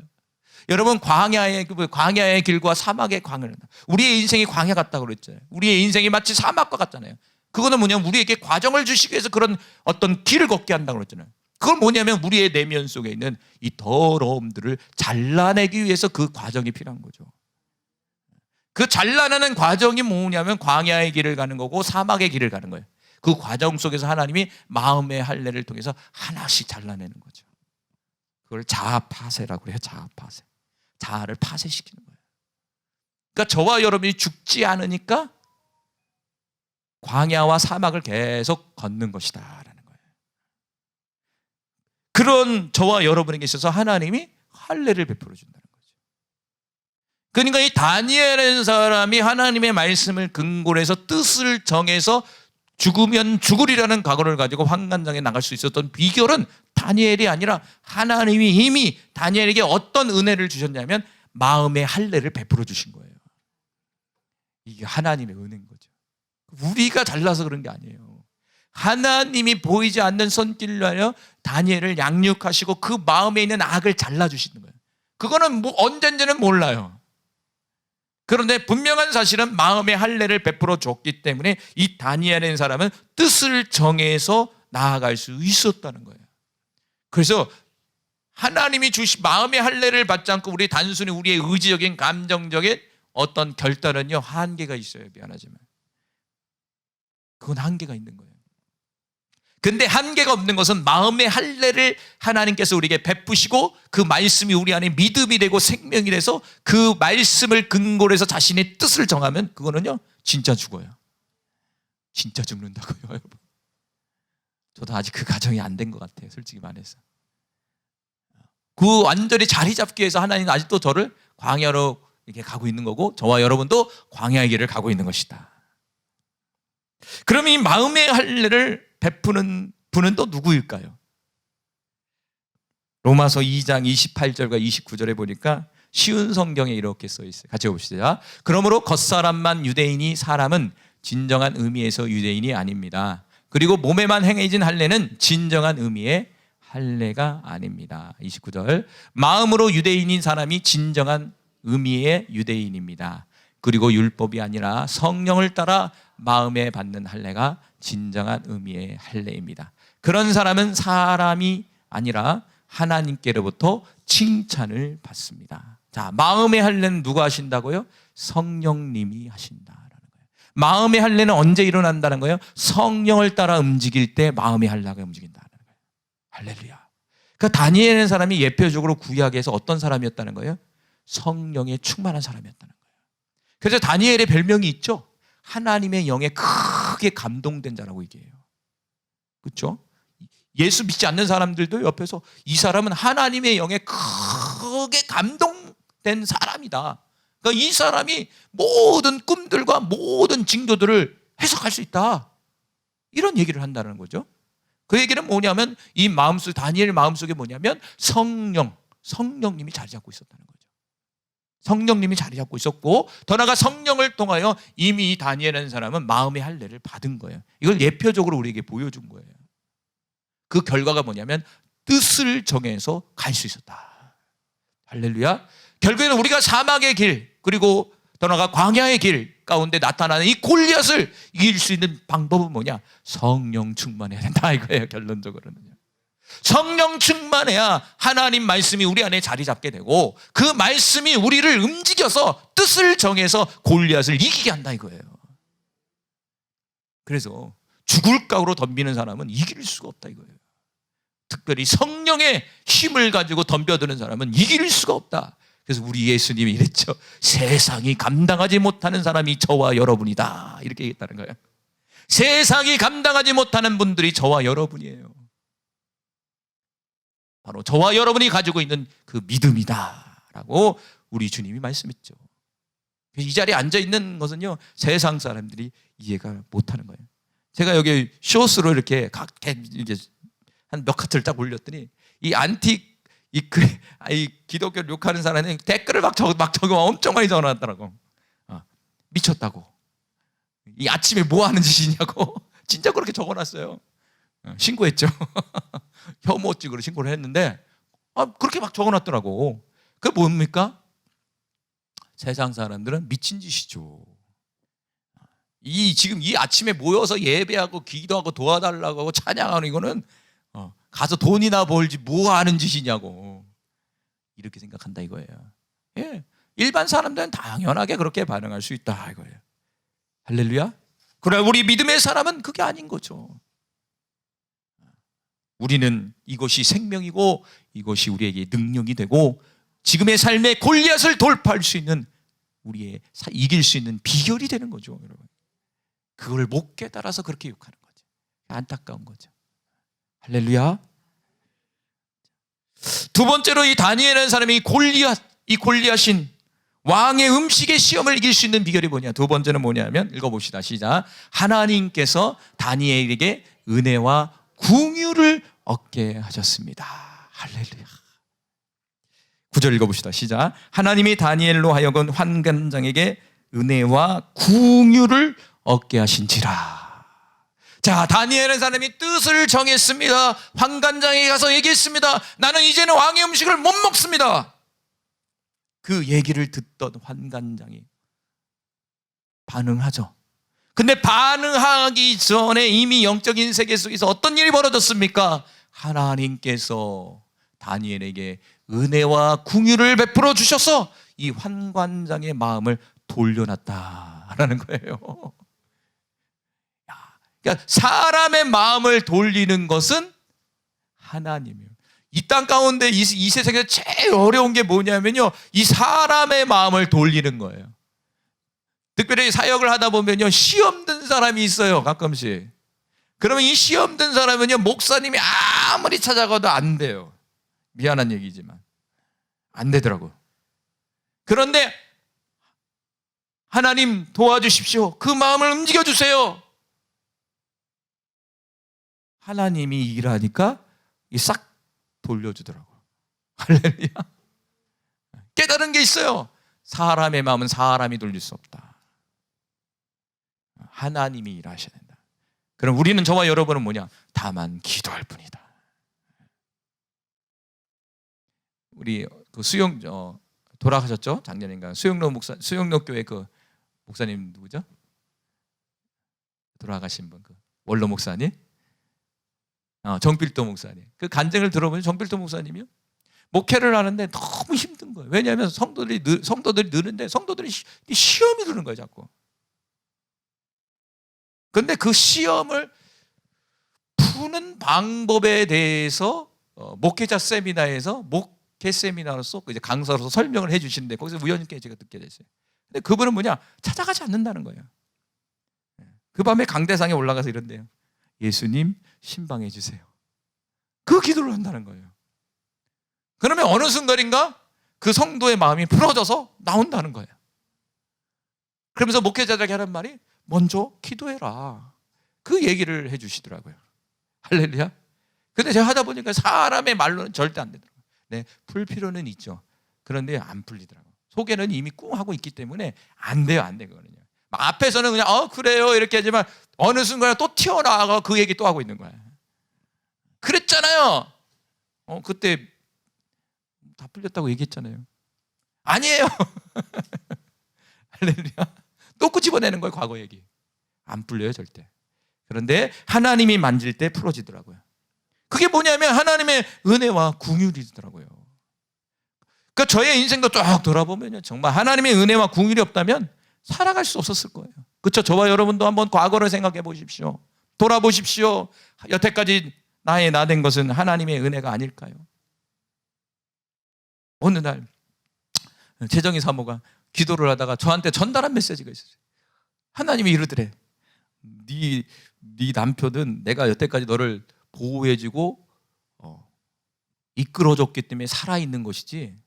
여러분, 광야의 길과 사막의 광야를, 우리의 인생이 광야 같다고 그랬잖아요. 우리의 인생이 마치 사막과 같잖아요. 그거는 뭐냐면 우리에게 과정을 주시기 위해서 그런 어떤 길을 걷게 한다고 그랬잖아요. 그건 뭐냐면 우리의 내면 속에 있는 이 더러움들을 잘라내기 위해서 그 과정이 필요한 거죠. 그 잘라내는 과정이 뭐냐면 광야의 길을 가는 거고 사막의 길을 가는 거예요. 그 과정 속에서 하나님이 마음의 할례를 통해서 하나씩 잘라내는 거죠. 그걸 자아파세라고 해요. 자아파세. 자아를 파쇄시키는 거예요. 그러니까 저와 여러분이 죽지 않으니까 광야와 사막을 계속 걷는 것이다 라는 거예요. 그런 저와 여러분에게 있어서 하나님이 할례를 베풀어 준다는 거죠. 그러니까 이 다니엘이라는 사람이 하나님의 말씀을 근거로 해서 뜻을 정해서 죽으면 죽으리라는 각오를 가지고 환관장에 나갈 수 있었던 비결은 다니엘이 아니라 하나님이 이미 다니엘에게 어떤 은혜를 주셨냐면 마음의 할례를 베풀어 주신 거예요. 이게 하나님의 은혜인 거죠. 우리가 잘나서 그런 게 아니에요. 하나님이 보이지 않는 손길로 하여 다니엘을 양육하시고 그 마음에 있는 악을 잘라주시는 거예요. 그거는 뭐 언젠지는 몰라요. 그런데 분명한 사실은 마음의 할례를 베풀어 줬기 때문에 이 다니엘이라는 사람은 뜻을 정해서 나아갈 수 있었다는 거예요. 그래서 하나님이 주신 마음의 할례를 받지 않고 우리 단순히 우리의 의지적인 감정적인 어떤 결단은요, 한계가 있어요. 미안하지만 그건 한계가 있는 거예요. 근데 한계가 없는 것은 마음의 할례를 하나님께서 우리에게 베푸시고 그 말씀이 우리 안에 믿음이 되고 생명이 돼서 그 말씀을 근거로 해서 자신의 뜻을 정하면 그거는요 진짜 죽어요. 진짜 죽는다고요. 여러분, 저도 아직 그 가정이 안 된 것 같아요. 솔직히 말해서 그 완전히 자리 잡기 위해서 하나님은 아직도 저를 광야로 이렇게 가고 있는 거고 저와 여러분도 광야의 길을 가고 있는 것이다. 그럼 이 마음의 할례를 베푸는 분은 또 누구일까요? 로마서 2장 28절과 29절에 보니까 쉬운 성경에 이렇게 써 있어요. 같이 봅시다. 그러므로 겉사람만 유대인이 사람은 진정한 의미에서 유대인이 아닙니다. 그리고 몸에만 행해진 할례는 진정한 의미의 할례가 아닙니다. 29절. 마음으로 유대인인 사람이 진정한 의미의 유대인입니다. 그리고 율법이 아니라 성령을 따라 마음에 받는 할례가 진정한 의미의 할례입니다. 그런 사람은 사람이 아니라 하나님께로부터 칭찬을 받습니다. 자, 마음의 할례는 누가 하신다고요? 성령님이 하신다라는 거예요. 마음의 할례는 언제 일어난다는 거예요? 성령을 따라 움직일 때 마음의 할례가 움직인다는 거예요. 할렐루야. 그러니까 다니엘이라는 사람이 예표적으로 구약에서 어떤 사람이었다는 거예요? 성령에 충만한 사람이었다는 거예요. 그래서 다니엘의 별명이 있죠. 하나님의 영에 크게 감동된 자라고 얘기해요. 그렇죠? 예수 믿지 않는 사람들도 옆에서 이 사람은 하나님의 영에 크게 감동된 사람이다. 그러니까 이 사람이 모든 꿈들과 모든 징조들을 해석할 수 있다. 이런 얘기를 한다는 거죠. 그 얘기는 뭐냐면 이 마음속, 다니엘 마음속에 뭐냐면 성령님이 자리 잡고 있었다는 거죠. 성령님이 자리 잡고 있었고 더 나아가 성령을 통하여 이미 이 다니엘이라는 사람은 마음의 할례를 받은 거예요. 이걸 예표적으로 우리에게 보여준 거예요. 그 결과가 뭐냐면 뜻을 정해서 갈 수 있었다. 할렐루야. 결국에는 우리가 사막의 길 그리고 더 나아가 광야의 길 가운데 나타나는 이 골리앗을 이길 수 있는 방법은 뭐냐? 성령 충만해야 된다 이거예요. 결론적으로는요. 성령 충만해야 하나님 말씀이 우리 안에 자리 잡게 되고 그 말씀이 우리를 움직여서 뜻을 정해서 골리앗을 이기게 한다 이거예요. 그래서 죽을 각오로 덤비는 사람은 이길 수가 없다 이거예요. 특별히 성령의 힘을 가지고 덤벼드는 사람은 이길 수가 없다. 그래서 우리 예수님이 이랬죠. 세상이 감당하지 못하는 사람이 저와 여러분이다 이렇게 얘기했다는 거예요. 세상이 감당하지 못하는 분들이 저와 여러분이에요. 바로 저와 여러분이 가지고 있는 그 믿음이다라고 우리 주님이 말씀했죠. 이 자리에 앉아있는 것은요 세상 사람들이 이해가 못하는 거예요. 제가 여기 쇼스로 이렇게 이제 한 몇 카트를 딱 올렸더니 이 안틱 이 기독교를 욕하는 사람이 댓글을 막 적어 엄청 많이 적어놨더라고. 미쳤다고. 이 아침에 뭐 하는 짓이냐고 진짜 그렇게 적어놨어요. 신고했죠. 혐오죄로 신고를 했는데 그렇게 막 적어놨더라고. 그게 뭡니까? 세상 사람들은 미친 짓이죠. 지금 이 아침에 모여서 예배하고 기도하고 도와달라고 하고 찬양하는 이거는 가서 돈이나 벌지 뭐 하는 짓이냐고 이렇게 생각한다 이거예요. 예, 일반 사람들은 당연하게 그렇게 반응할 수 있다 이거예요. 할렐루야. 그러나 우리 믿음의 사람은 그게 아닌 거죠. 우리는 이것이 생명이고 이것이 우리에게 능력이 되고 지금의 삶의 골리앗을 돌파할 수 있는 우리의 이길 수 있는 비결이 되는 거죠, 여러분. 그걸 못 깨달아서 그렇게 욕하는 거죠. 안타까운 거죠. 할렐루야. 두 번째로 이 다니엘이라는 사람이 이 골리앗인 왕의 음식의 시험을 이길 수 있는 비결이 뭐냐? 두 번째는 뭐냐면 읽어봅시다. 시작. 하나님께서 다니엘에게 은혜와 궁유를 얻게 하셨습니다. 할렐루야. 9절 읽어봅시다. 시작. 하나님이 다니엘로 하여금 환관장에게 은혜와 궁유를 얻게 하신지라. 자, 다니엘은 사람이 뜻을 정했습니다. 환관장에 가서 얘기했습니다. 나는 이제는 왕의 음식을 못 먹습니다. 그 얘기를 듣던 환관장이 반응하죠. 근데 반응하기 전에 이미 영적인 세계 속에서 어떤 일이 벌어졌습니까? 하나님께서 다니엘에게 은혜와 궁유를 베풀어 주셔서 이 환관장의 마음을 돌려놨다라는 거예요. 그러니까 사람의 마음을 돌리는 것은 하나님이에요. 이 땅 가운데 이 세상에서 제일 어려운 게 뭐냐면요, 이 사람의 마음을 돌리는 거예요. 특별히 사역을 하다 보면요, 시험 든 사람이 있어요, 가끔씩. 그러면 이 시험 든 사람은요, 목사님이 아무리 찾아가도 안 돼요. 미안한 얘기지만 안 되더라고요. 그런데 하나님 도와주십시오. 그 마음을 움직여주세요. 하나님이 일하니까 싹 돌려주더라고요. 할렐루야. 깨달은 게 있어요. 사람의 마음은 사람이 돌릴 수 없다. 하나님이 일하셔야 된다. 그럼 우리는, 저와 여러분은 뭐냐? 다만 기도할 뿐이다. 우리 그 돌아가셨죠? 작년인가? 수영로 교회 그 목사님 누구죠? 돌아가신 분, 그 원로 목사님, 정필도 목사님. 그 간증을 들어보면 정필도 목사님이요, 목회를 하는데 너무 힘든 거예요. 왜냐하면 성도들이 느는데 성도들이 시험이 드는 거예요, 자꾸. 그런데 그 시험을 푸는 방법에 대해서 목회자 세미나에서 목회 세미나로서 이제 강사로서 설명을 해주시는데, 거기서 우연히 제가 듣게 됐어요. 근데 그분은 뭐냐? 찾아가지 않는다는 거예요. 그 밤에 강대상에 올라가서 이런대요. 예수님 신방해 주세요. 그 기도를 한다는 거예요. 그러면 어느 순간인가 그 성도의 마음이 풀어져서 나온다는 거예요. 그러면서 목회자들에게 하는 말이, 먼저 기도해라. 그 얘기를 해주시더라고요. 할렐루야. 근데 제가 하다 보니까 사람의 말로는 절대 안 되더라고요. 네, 풀 필요는 있죠. 그런데 안 풀리더라고요. 속에는 이미 꿍 하고 있기 때문에 안 돼요, 그거는요. 앞에서는 그냥 그래요 이렇게 하지만 어느 순간에 또 튀어나와서 그 얘기 또 하고 있는 거예요. 그랬잖아요. 그때 다 풀렸다고 얘기했잖아요. 아니에요. 할렐루야. 또 끄집어내는 거예요, 과거 얘기. 안 풀려요, 절대. 그런데 하나님이 만질 때 풀어지더라고요. 그게 뭐냐면 하나님의 은혜와 궁율이더라고요. 그러니까 저의 인생도 쭉 돌아보면요, 정말 하나님의 은혜와 궁율이 없다면 살아갈 수 없었을 거예요. 그렇죠? 저와 여러분도 한번 과거를 생각해 보십시오. 돌아보십시오. 여태까지 나의 나된 것은 하나님의 은혜가 아닐까요? 어느 날 재정이 사모가 기도를 하다가 저한테 전달한 메시지가 있었어요. 하나님이 이러더래. 네 남편은 내가 여태까지 너를 보호해주고 이끌어줬기 때문에 살아있는 것이지,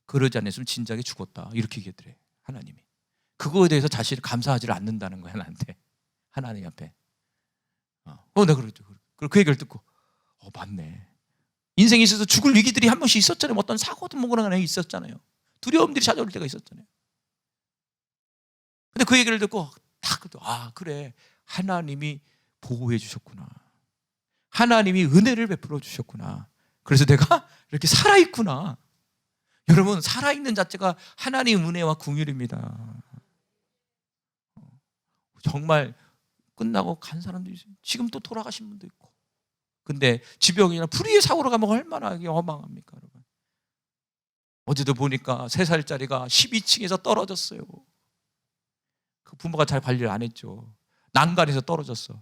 그러지 않았으면 진작에 죽었다. 이렇게 얘기하더래, 하나님이. 그거에 대해서 자신이 감사하지 않는다는 거야, 나한테. 하나님 앞에. 내가 그랬죠. 그 얘기를 듣고 맞네. 인생에 있어서 죽을 위기들이 한 번씩 있었잖아요. 어떤 사고든 뭐거나 있었잖아요. 두려움들이 찾아올 때가 있었잖아요. 근데 그 얘기를 듣고 그래, 하나님이 보호해 주셨구나. 하나님이 은혜를 베풀어 주셨구나. 그래서 내가 이렇게 살아있구나. 여러분, 살아있는 자체가 하나님의 은혜와 긍휼입니다. 정말 끝나고 간 사람도 있어요. 지금 또 돌아가신 분도 있고. 근데 지병이나 불의의 사고로 가면 얼마나 허망합니까, 여러분. 어제도 보니까 3살짜리가 12층에서 떨어졌어요. 그 부모가 잘 관리를 안 했죠. 난간에서 떨어졌어.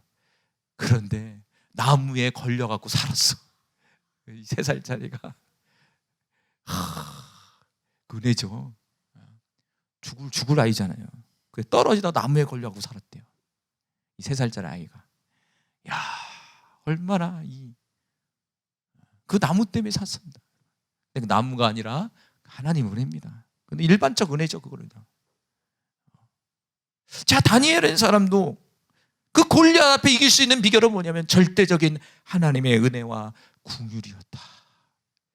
그런데 나무에 걸려갖고 살았어. 3살짜리가. 은혜죠. 죽을 아이잖아요. 그래, 떨어지다가 나무에 걸려갖고 살았대요. 이 3살짜리 아이가. 야, 얼마나 그 나무 때문에 샀습니다. 그 나무가 아니라 하나님 은혜입니다. 근데 일반적 은혜죠, 그거는. 자, 다니엘은 사람도 그 골리앗 앞에 이길 수 있는 비결은 뭐냐면 절대적인 하나님의 은혜와 긍휼이었다.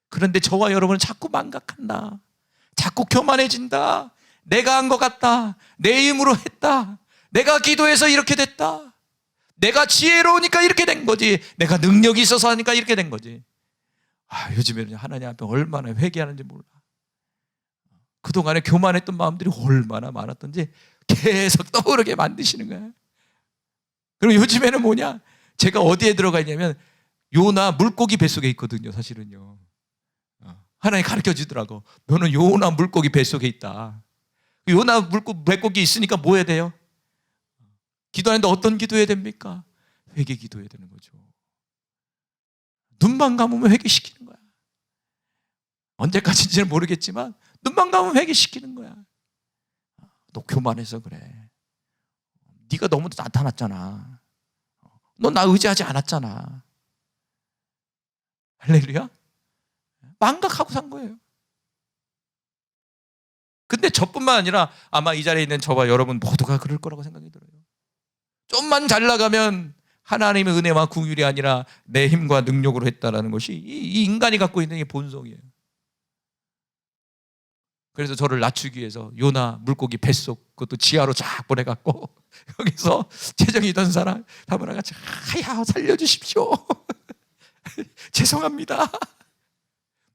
그런데 저와 여러분은 자꾸 망각한다. 자꾸 교만해진다. 내가 한 것 같다. 내 힘으로 했다. 내가 기도해서 이렇게 됐다. 내가 지혜로우니까 이렇게 된 거지. 내가 능력이 있어서 하니까 이렇게 된 거지. 요즘에는 하나님 앞에 얼마나 회개하는지 몰라. 그동안에 교만했던 마음들이 얼마나 많았던지 계속 떠오르게 만드시는 거야. 그리고 요즘에는 뭐냐? 제가 어디에 들어가 있냐면 요나 물고기 뱃속에 있거든요, 사실은요. 하나님 가르쳐 주더라고. 너는 요나 물고기 뱃속에 있다. 요나 물고기 있으니까 뭐 해야 돼요? 기도하는데 어떤 기도해야 됩니까? 회개 기도해야 되는 거죠. 눈만 감으면 회개시키는 거야. 언제까지인지는 모르겠지만 눈만 감으면 회개시키는 거야. 너 교만해서 그래. 네가 너무 나타났잖아. 너 나 의지하지 않았잖아. 할렐루야. 망각하고 산 거예요. 근데 저뿐만 아니라 아마 이 자리에 있는 저와 여러분 모두가 그럴 거라고 생각이 들어요. 좀만 잘 나가면 하나님의 은혜와 긍휼이 아니라 내 힘과 능력으로 했다라는 것이 이 인간이 갖고 있는 게 본성이에요. 그래서 저를 낮추기 위해서 요나 물고기 뱃속 그것도 지하로 쫙 보내갖고 여기서 재정이던 사람 다문화 같이 야 살려주십시오. 죄송합니다.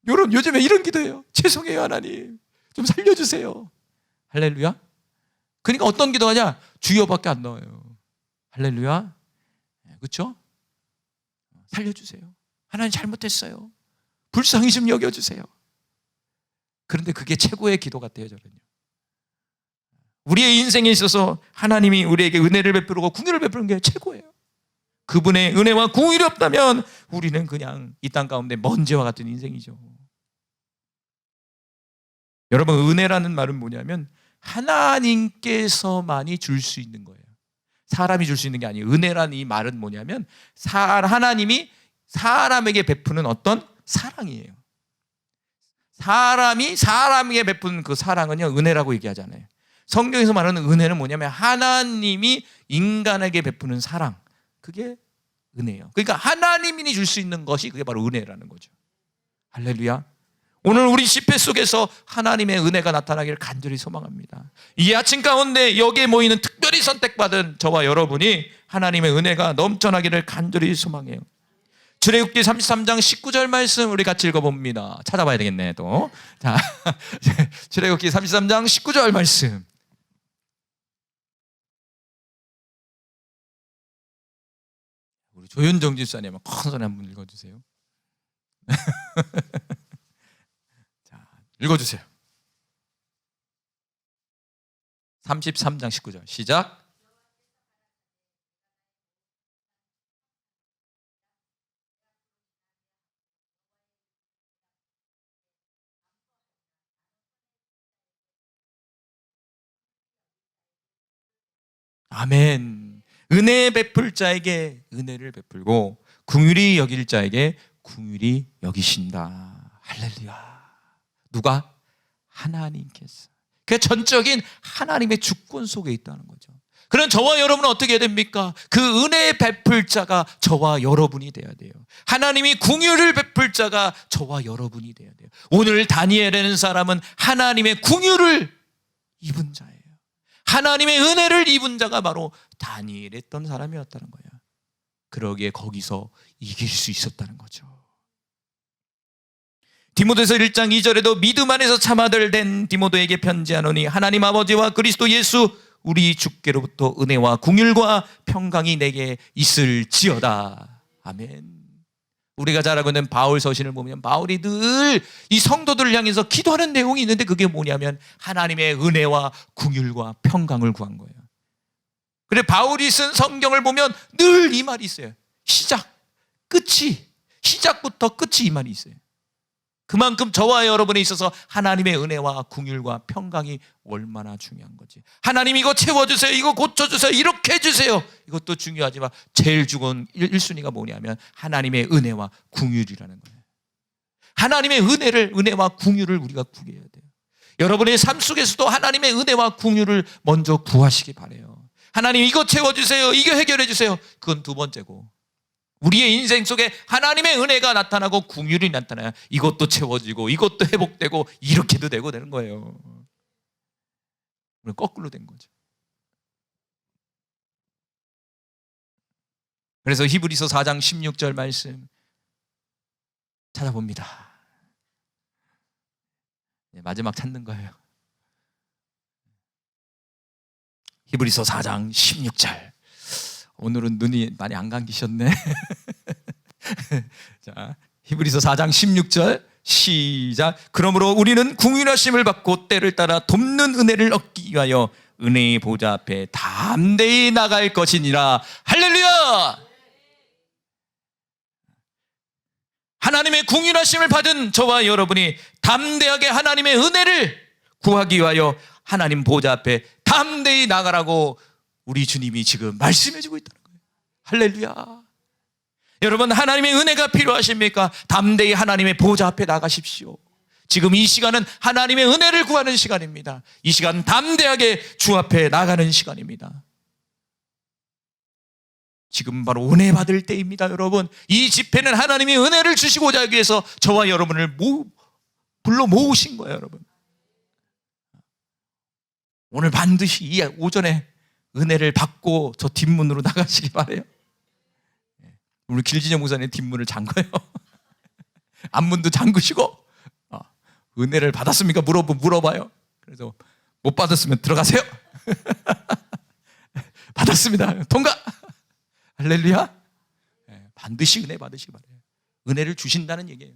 요즘에 이런 기도해요. 죄송해요 하나님. 좀 살려주세요. 할렐루야. 그러니까 어떤 기도하냐? 주여밖에 안 나와요. 할렐루야. 그렇죠? 살려주세요. 하나님 잘못했어요. 불쌍히 좀 여겨주세요. 그런데 그게 최고의 기도 같아요, 저는요. 우리의 인생에 있어서 하나님이 우리에게 은혜를 베풀고 긍휼을 베푸는 게 최고예요. 그분의 은혜와 긍휼이 없다면 우리는 그냥 이 땅 가운데 먼지와 같은 인생이죠. 여러분, 은혜라는 말은 뭐냐면 하나님께서만이 줄 수 있는 거예요. 사람이 줄 수 있는 게 아니에요. 은혜라는 이 말은 뭐냐면 하나님이 사람에게 베푸는 어떤 사랑이에요. 사람이 사람에게 베푸는 그 사랑은요, 은혜라고 얘기하잖아요. 성경에서 말하는 은혜는 뭐냐면 하나님이 인간에게 베푸는 사랑, 그게 은혜예요. 그러니까 하나님이 줄 수 있는 것이 그게 바로 은혜라는 거죠. 할렐루야. 오늘 우리 집회 속에서 하나님의 은혜가 나타나기를 간절히 소망합니다. 이 아침 가운데 여기에 모이는 특별히 선택받은 저와 여러분이 하나님의 은혜가 넘쳐나기를 간절히 소망해요. 출애굽기 33장 19절 말씀 우리 같이 읽어봅니다. 찾아봐야 되겠네 또. 자, 출애굽기 33장 19절 말씀. 우리 조윤정 집사님 큰 소리 한번 읽어주세요. 자, 읽어주세요. 33장 19절 시작. 아멘. 은혜 베풀 자에게 은혜를 베풀고 긍휼히 여길 자에게 긍휼히 여기신다. 할렐루야. 누가? 하나님께서. 그 전적인 하나님의 주권 속에 있다는 거죠. 그럼 저와 여러분은 어떻게 해야 됩니까? 그 은혜 베풀 자가 저와 여러분이 돼야 돼요. 하나님이 긍휼을 베풀 자가 저와 여러분이 돼야 돼요. 오늘 다니엘이라는 사람은 하나님의 긍휼을 입은 자예요. 하나님의 은혜를 입은 자가 바로 다니엘했던 사람이었다는 거예요. 그러기에 거기서 이길 수 있었다는 거죠. 디모데서 1장 2절에도 믿음 안에서 참아들 된 디모데에게 편지하노니 하나님 아버지와 그리스도 예수 우리 주께로부터 은혜와 긍휼과 평강이 내게 있을지어다. 아멘. 우리가 잘 알고 있는 바울 서신을 보면 바울이 늘 이 성도들을 향해서 기도하는 내용이 있는데 그게 뭐냐면 하나님의 은혜와 긍휼과 평강을 구한 거예요. 그래 바울이 쓴 성경을 보면 늘 이 말이 있어요. 시작부터 끝이 이 말이 있어요. 그만큼 저와 여러분에 있어서 하나님의 은혜와 긍휼과 평강이 얼마나 중요한 거지. 하나님 이거 채워주세요. 이거 고쳐주세요. 이렇게 해주세요. 이것도 중요하지만 제일 중요한 1순위가 뭐냐면 하나님의 은혜와 긍휼이라는 거예요. 하나님의 은혜와 긍휼을 우리가 구해야 돼요. 여러분의 삶 속에서도 하나님의 은혜와 긍휼을 먼저 구하시기 바라요. 하나님 이거 채워주세요. 이거 해결해주세요. 그건 두 번째고 우리의 인생 속에 하나님의 은혜가 나타나고 긍휼이 나타나야 이것도 채워지고 이것도 회복되고 이렇게도 되고 되는 거예요. 거꾸로 된 거죠. 그래서 히브리서 4장 16절 말씀 찾아봅니다. 마지막 찾는 거예요. 히브리서 4장 16절. 오늘은 눈이 많이 안 감기셨네. 자, 히브리서 4장 16절 시작. 그러므로 우리는 궁휼하심을 받고 때를 따라 돕는 은혜를 얻기 위하여 은혜의 보좌 앞에 담대히 나갈 것이니라. 할렐루야. 하나님의 궁휼하심을 받은 저와 여러분이 담대하게 하나님의 은혜를 구하기 위하여 하나님 보좌 앞에 담대히 나가라고 우리 주님이 지금 말씀해 주고 있다는 거예요. 할렐루야. 여러분, 하나님의 은혜가 필요하십니까? 담대히 하나님의 보좌 앞에 나가십시오. 지금 이 시간은 하나님의 은혜를 구하는 시간입니다. 이 시간 담대하게 주 앞에 나가는 시간입니다. 지금 바로 은혜 받을 때입니다. 여러분, 이 집회는 하나님이 은혜를 주시고자 하기 위해서 저와 여러분을 불러 모으신 거예요. 여러분, 오늘 반드시 이 오전에 은혜를 받고 저 뒷문으로 나가시기 바라요. 우리 길진영 목사님 뒷문을 잠궈요. 앞문도 잠그시고 은혜를 받았습니까? 물어봐요. 그래서 못 받았으면 들어가세요. 받았습니다. 통과. 할렐루야. 반드시 은혜 받으시기 바라요. 은혜를 주신다는 얘기예요.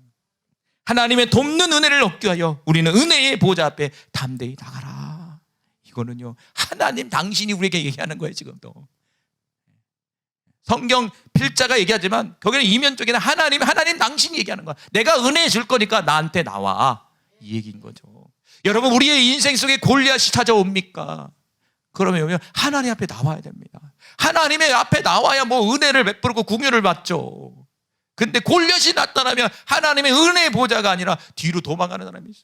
하나님의 돕는 은혜를 얻기 위하여 우리는 은혜의 보좌 앞에 담대히 나가라. 이거는요, 하나님 당신이 우리에게 얘기하는 거예요. 지금도 성경 필자가 얘기하지만 거기는 이면적에는 하나님 당신이 얘기하는 거야. 내가 은혜 줄 거니까 나한테 나와, 이 얘기인 거죠. 여러분, 우리의 인생 속에 골리앗이 찾아옵니까? 그러면 하나님 앞에 나와야 됩니다. 하나님의 앞에 나와야 뭐 은혜를 베풀고 궁유를 받죠. 근데 골리앗이 나타나면 하나님의 은혜 보좌가 아니라 뒤로 도망가는 사람이 있어.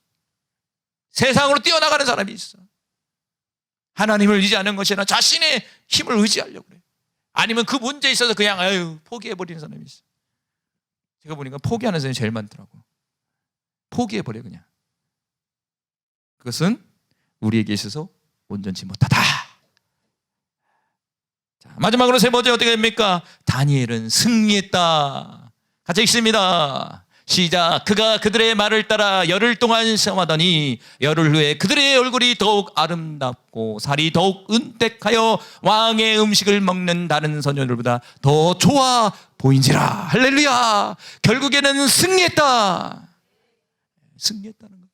세상으로 뛰어나가는 사람이 있어. 하나님을 의지하는 것이 아니라 자신의 힘을 의지하려고 그래. 아니면 그 문제에 있어서 그냥 포기해버리는 사람이 있어. 제가 보니까 포기하는 사람이 제일 많더라고. 포기해버려 그냥. 그것은 우리에게 있어서 온전치 못하다. 자, 마지막으로 세 번째 어떻게 됩니까? 다니엘은 승리했다. 같이 읽습니다. 시작. 그가 그들의 말을 따라 열흘 동안 시험하더니 열흘 후에 그들의 얼굴이 더욱 아름답고 살이 더욱 은택하여 왕의 음식을 먹는 다른 소녀들보다 더 좋아 보인지라. 할렐루야. 결국에는 승리했다. 승리했다는 거.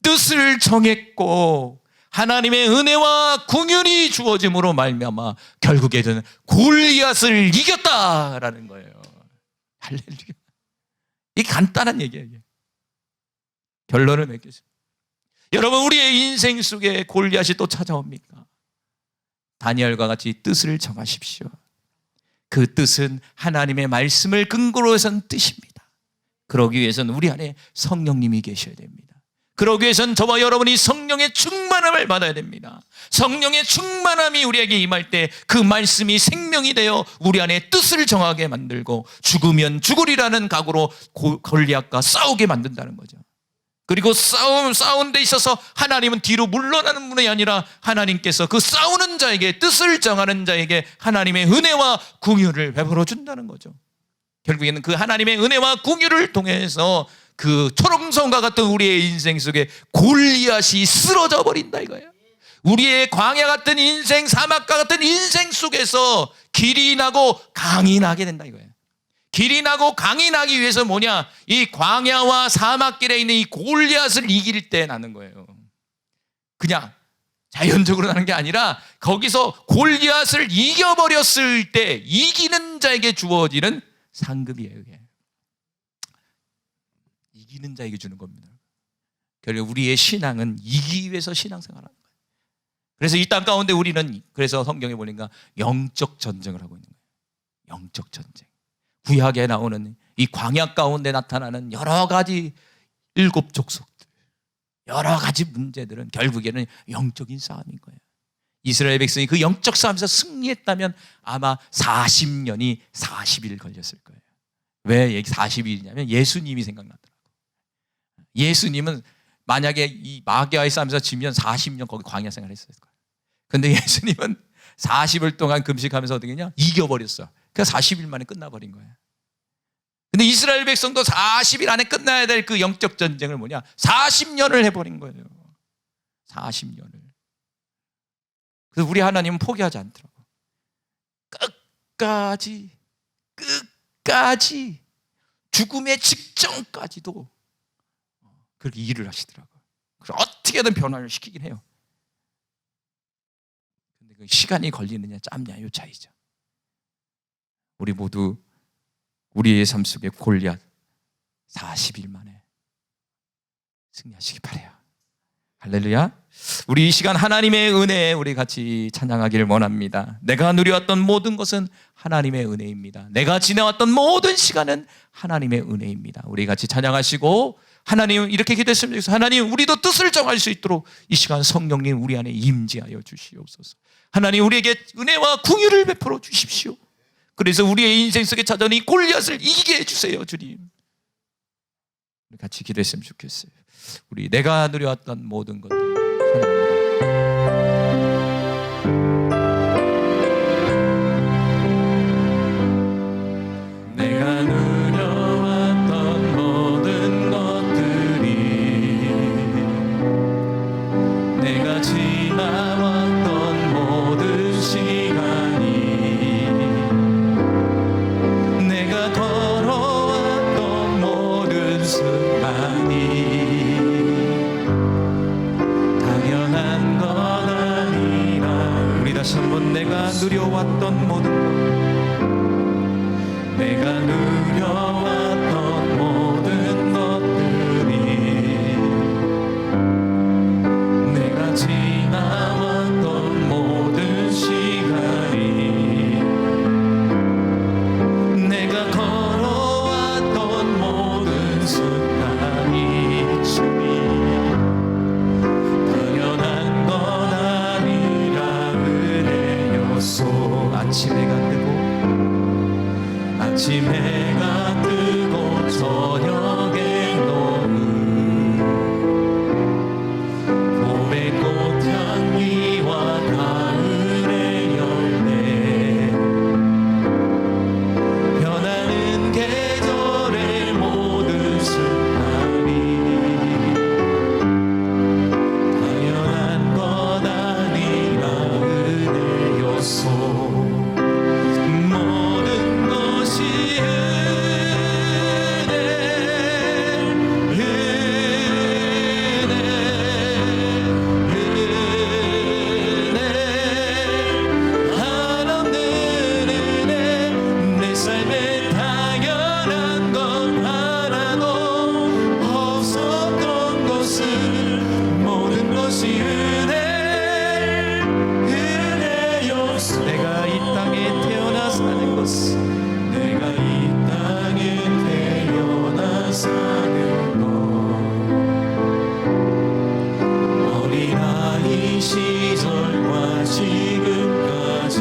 뜻을 정했고 하나님의 은혜와 궁율이 주어짐으로 말미암아 결국에는 골리앗을 이겼다라는 거예요. 할렐루야. 이 간단한 얘기예요. 결론을 맺겠습니다. 여러분, 우리의 인생 속에 골리앗이 또 찾아옵니까? 다니엘과 같이 뜻을 정하십시오. 그 뜻은 하나님의 말씀을 근거로 해선 뜻입니다. 그러기 위해서는 우리 안에 성령님이 계셔야 됩니다. 그러기 위해서는 저와 여러분이 성령의 충만함을 받아야 됩니다. 성령의 충만함이 우리에게 임할 때 그 말씀이 생명이 되어 우리 안에 뜻을 정하게 만들고 죽으면 죽으리라는 각오로 골리앗과 싸우게 만든다는 거죠. 그리고 싸운 데 있어서 하나님은 뒤로 물러나는 분이 아니라 하나님께서 그 싸우는 자에게, 뜻을 정하는 자에게 하나님의 은혜와 궁유를 베풀어 준다는 거죠. 결국에는 그 하나님의 은혜와 궁유를 통해서 그 초롱성과 같은 우리의 인생 속에 골리앗이 쓰러져 버린다 이거예요. 우리의 광야 같은 인생, 사막과 같은 인생 속에서 길이 나고 강이 나게 된다 이거예요. 길이 나고 강이 나기 위해서 뭐냐? 이 광야와 사막길에 있는 이 골리앗을 이길 때 나는 거예요. 그냥 자연적으로 나는 게 아니라 거기서 골리앗을 이겨버렸을 때 이기는 자에게 주어지는 상급이에요. 이게. 이기는 자에게 주는 겁니다. 결국 우리의 신앙은 이기기 위해서 신앙생활하는 거예요. 그래서 이 땅 가운데 우리는, 그래서 성경에 보니까 영적 전쟁을 하고 있는 거예요. 영적 전쟁. 구약에 나오는 이 광야 가운데 나타나는 여러 가지 일곱 족속들, 여러 가지 문제들은 결국에는 영적인 싸움인 거예요. 이스라엘 백성이 그 영적 싸움에서 승리했다면 아마 40년이 40일 걸렸을 거예요. 왜 40일이냐면 예수님이 생각나더라고요. 예수님은 만약에 이 마귀와의 싸움에서 지면 40년 거기 광야 생활을 했을 거예요. 근데 예수님은 40일 동안 금식하면서 어떻게 했냐? 이겨버렸어. 그냥 40일 만에 끝나버린 거예요. 근데 이스라엘 백성도 40일 안에 끝나야 될 그 영적 전쟁을 뭐냐? 40년을 해버린 거예요. 40년을. 그래서 우리 하나님은 포기하지 않더라고요. 끝까지 죽음의 직전까지도 그렇게 일을 하시더라고요. 그래서 어떻게든 변화를 시키긴 해요. 근데 그 시간이 걸리느냐 짧냐 이 차이죠. 우리 모두 우리의 삶 속에 골리앗 40일 만에 승리하시기 바라요. 할렐루야. 우리 이 시간 하나님의 은혜에 우리 같이 찬양하기를 원합니다. 내가 누려왔던 모든 것은 하나님의 은혜입니다. 내가 지내왔던 모든 시간은 하나님의 은혜입니다. 우리 같이 찬양하시고 하나님 이렇게 기도했으면 좋겠어요. 하나님 우리도 뜻을 정할 수 있도록 이 시간 성령님 우리 안에 임재하여 주시옵소서. 하나님 우리에게 은혜와 긍휼을 베풀어 주십시오. 그래서 우리의 인생 속에 찾아온 이 골리앗을 이기게 해주세요. 주님, 우리 같이 기도했으면 좋겠어요. 우리 내가 누려왔던 모든 것들 내가 누려왔던 모든 것들이 내가 지나왔던 모든 시간이 내가 걸어왔던 모든 순간이 당연한 건 아니라 우리 다시 한번 내가 누려왔던 모든 것 내가 누려왔던 모든 것들이 내가 지나왔던 모든 시간이 내가 걸어왔던 모든 순간이 주님 당연한 건 아니라 은혜였소. 아침 해가 뜨고 아침 해가 뜨고 저녁에 노을 봄의 꽃향기와 가을의 열매 변하는 계절의 모든 순간이 당연한 건 아니라 은혜였소. 내가 이 땅에 태어나 사는 것은 내가 이 땅에 태어나 사는 것 어린아이 시절과 지금까지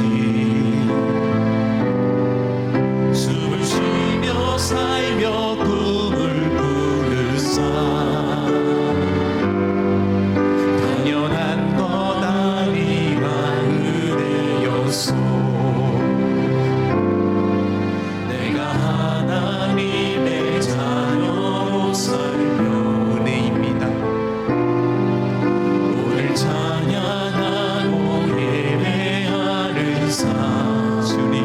숨을 쉬며 살며 꿈을 꾸르사 당연한 것 아니라 은혜였소. 내가 하나님의 자녀로 살며 은혜입니다. 오늘 찬양하고 예배하는 사주님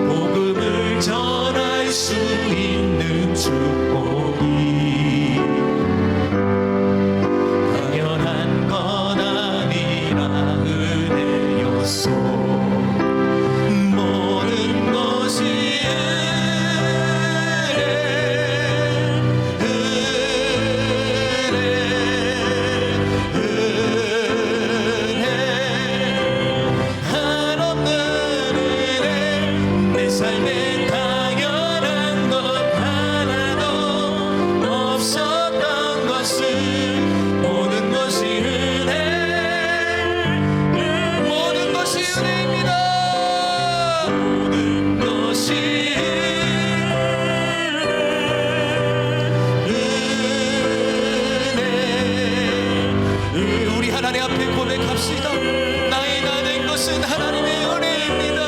복음을 전할 수 있는 축복이 당연한 건 아니라 은혜였소. 모든 것이 한없는 은혜 내 삶에 당연한 것 하나도 없었던 것은 모든 것이 은혜 모든 것이 은혜입니다. 모든 것이 은혜. 우리 하나님 앞에 고백합시다. 나의 나 된 것은 하나님의 은혜입니다.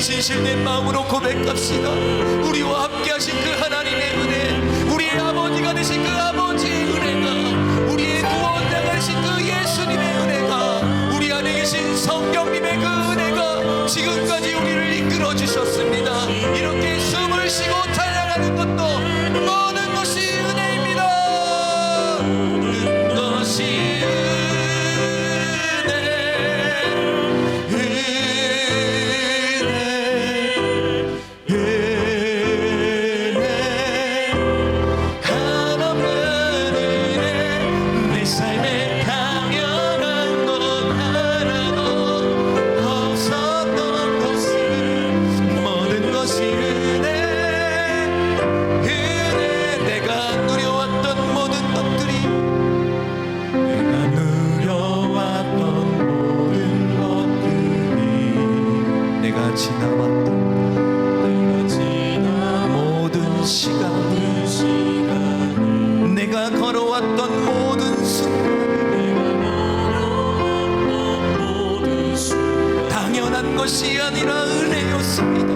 진실된 마음으로 고백합시다. 우리와 함께 하신 그 하나님의 은혜, 우리의 아버지가 되신 그 아버지의 은혜가, 우리의 구원자가 되신 그 예수님의 은혜가, 우리 안에 계신 성령님의 그 은혜가 지금까지 우리를 이끌어 주셨습니다. 이렇게 숨을 쉬고 찬양하는 것도 모든 것이 은혜입니다. 모든 것이 내가 걸어왔던 모든 순간 당연한 것이 아니라 은혜였습니다.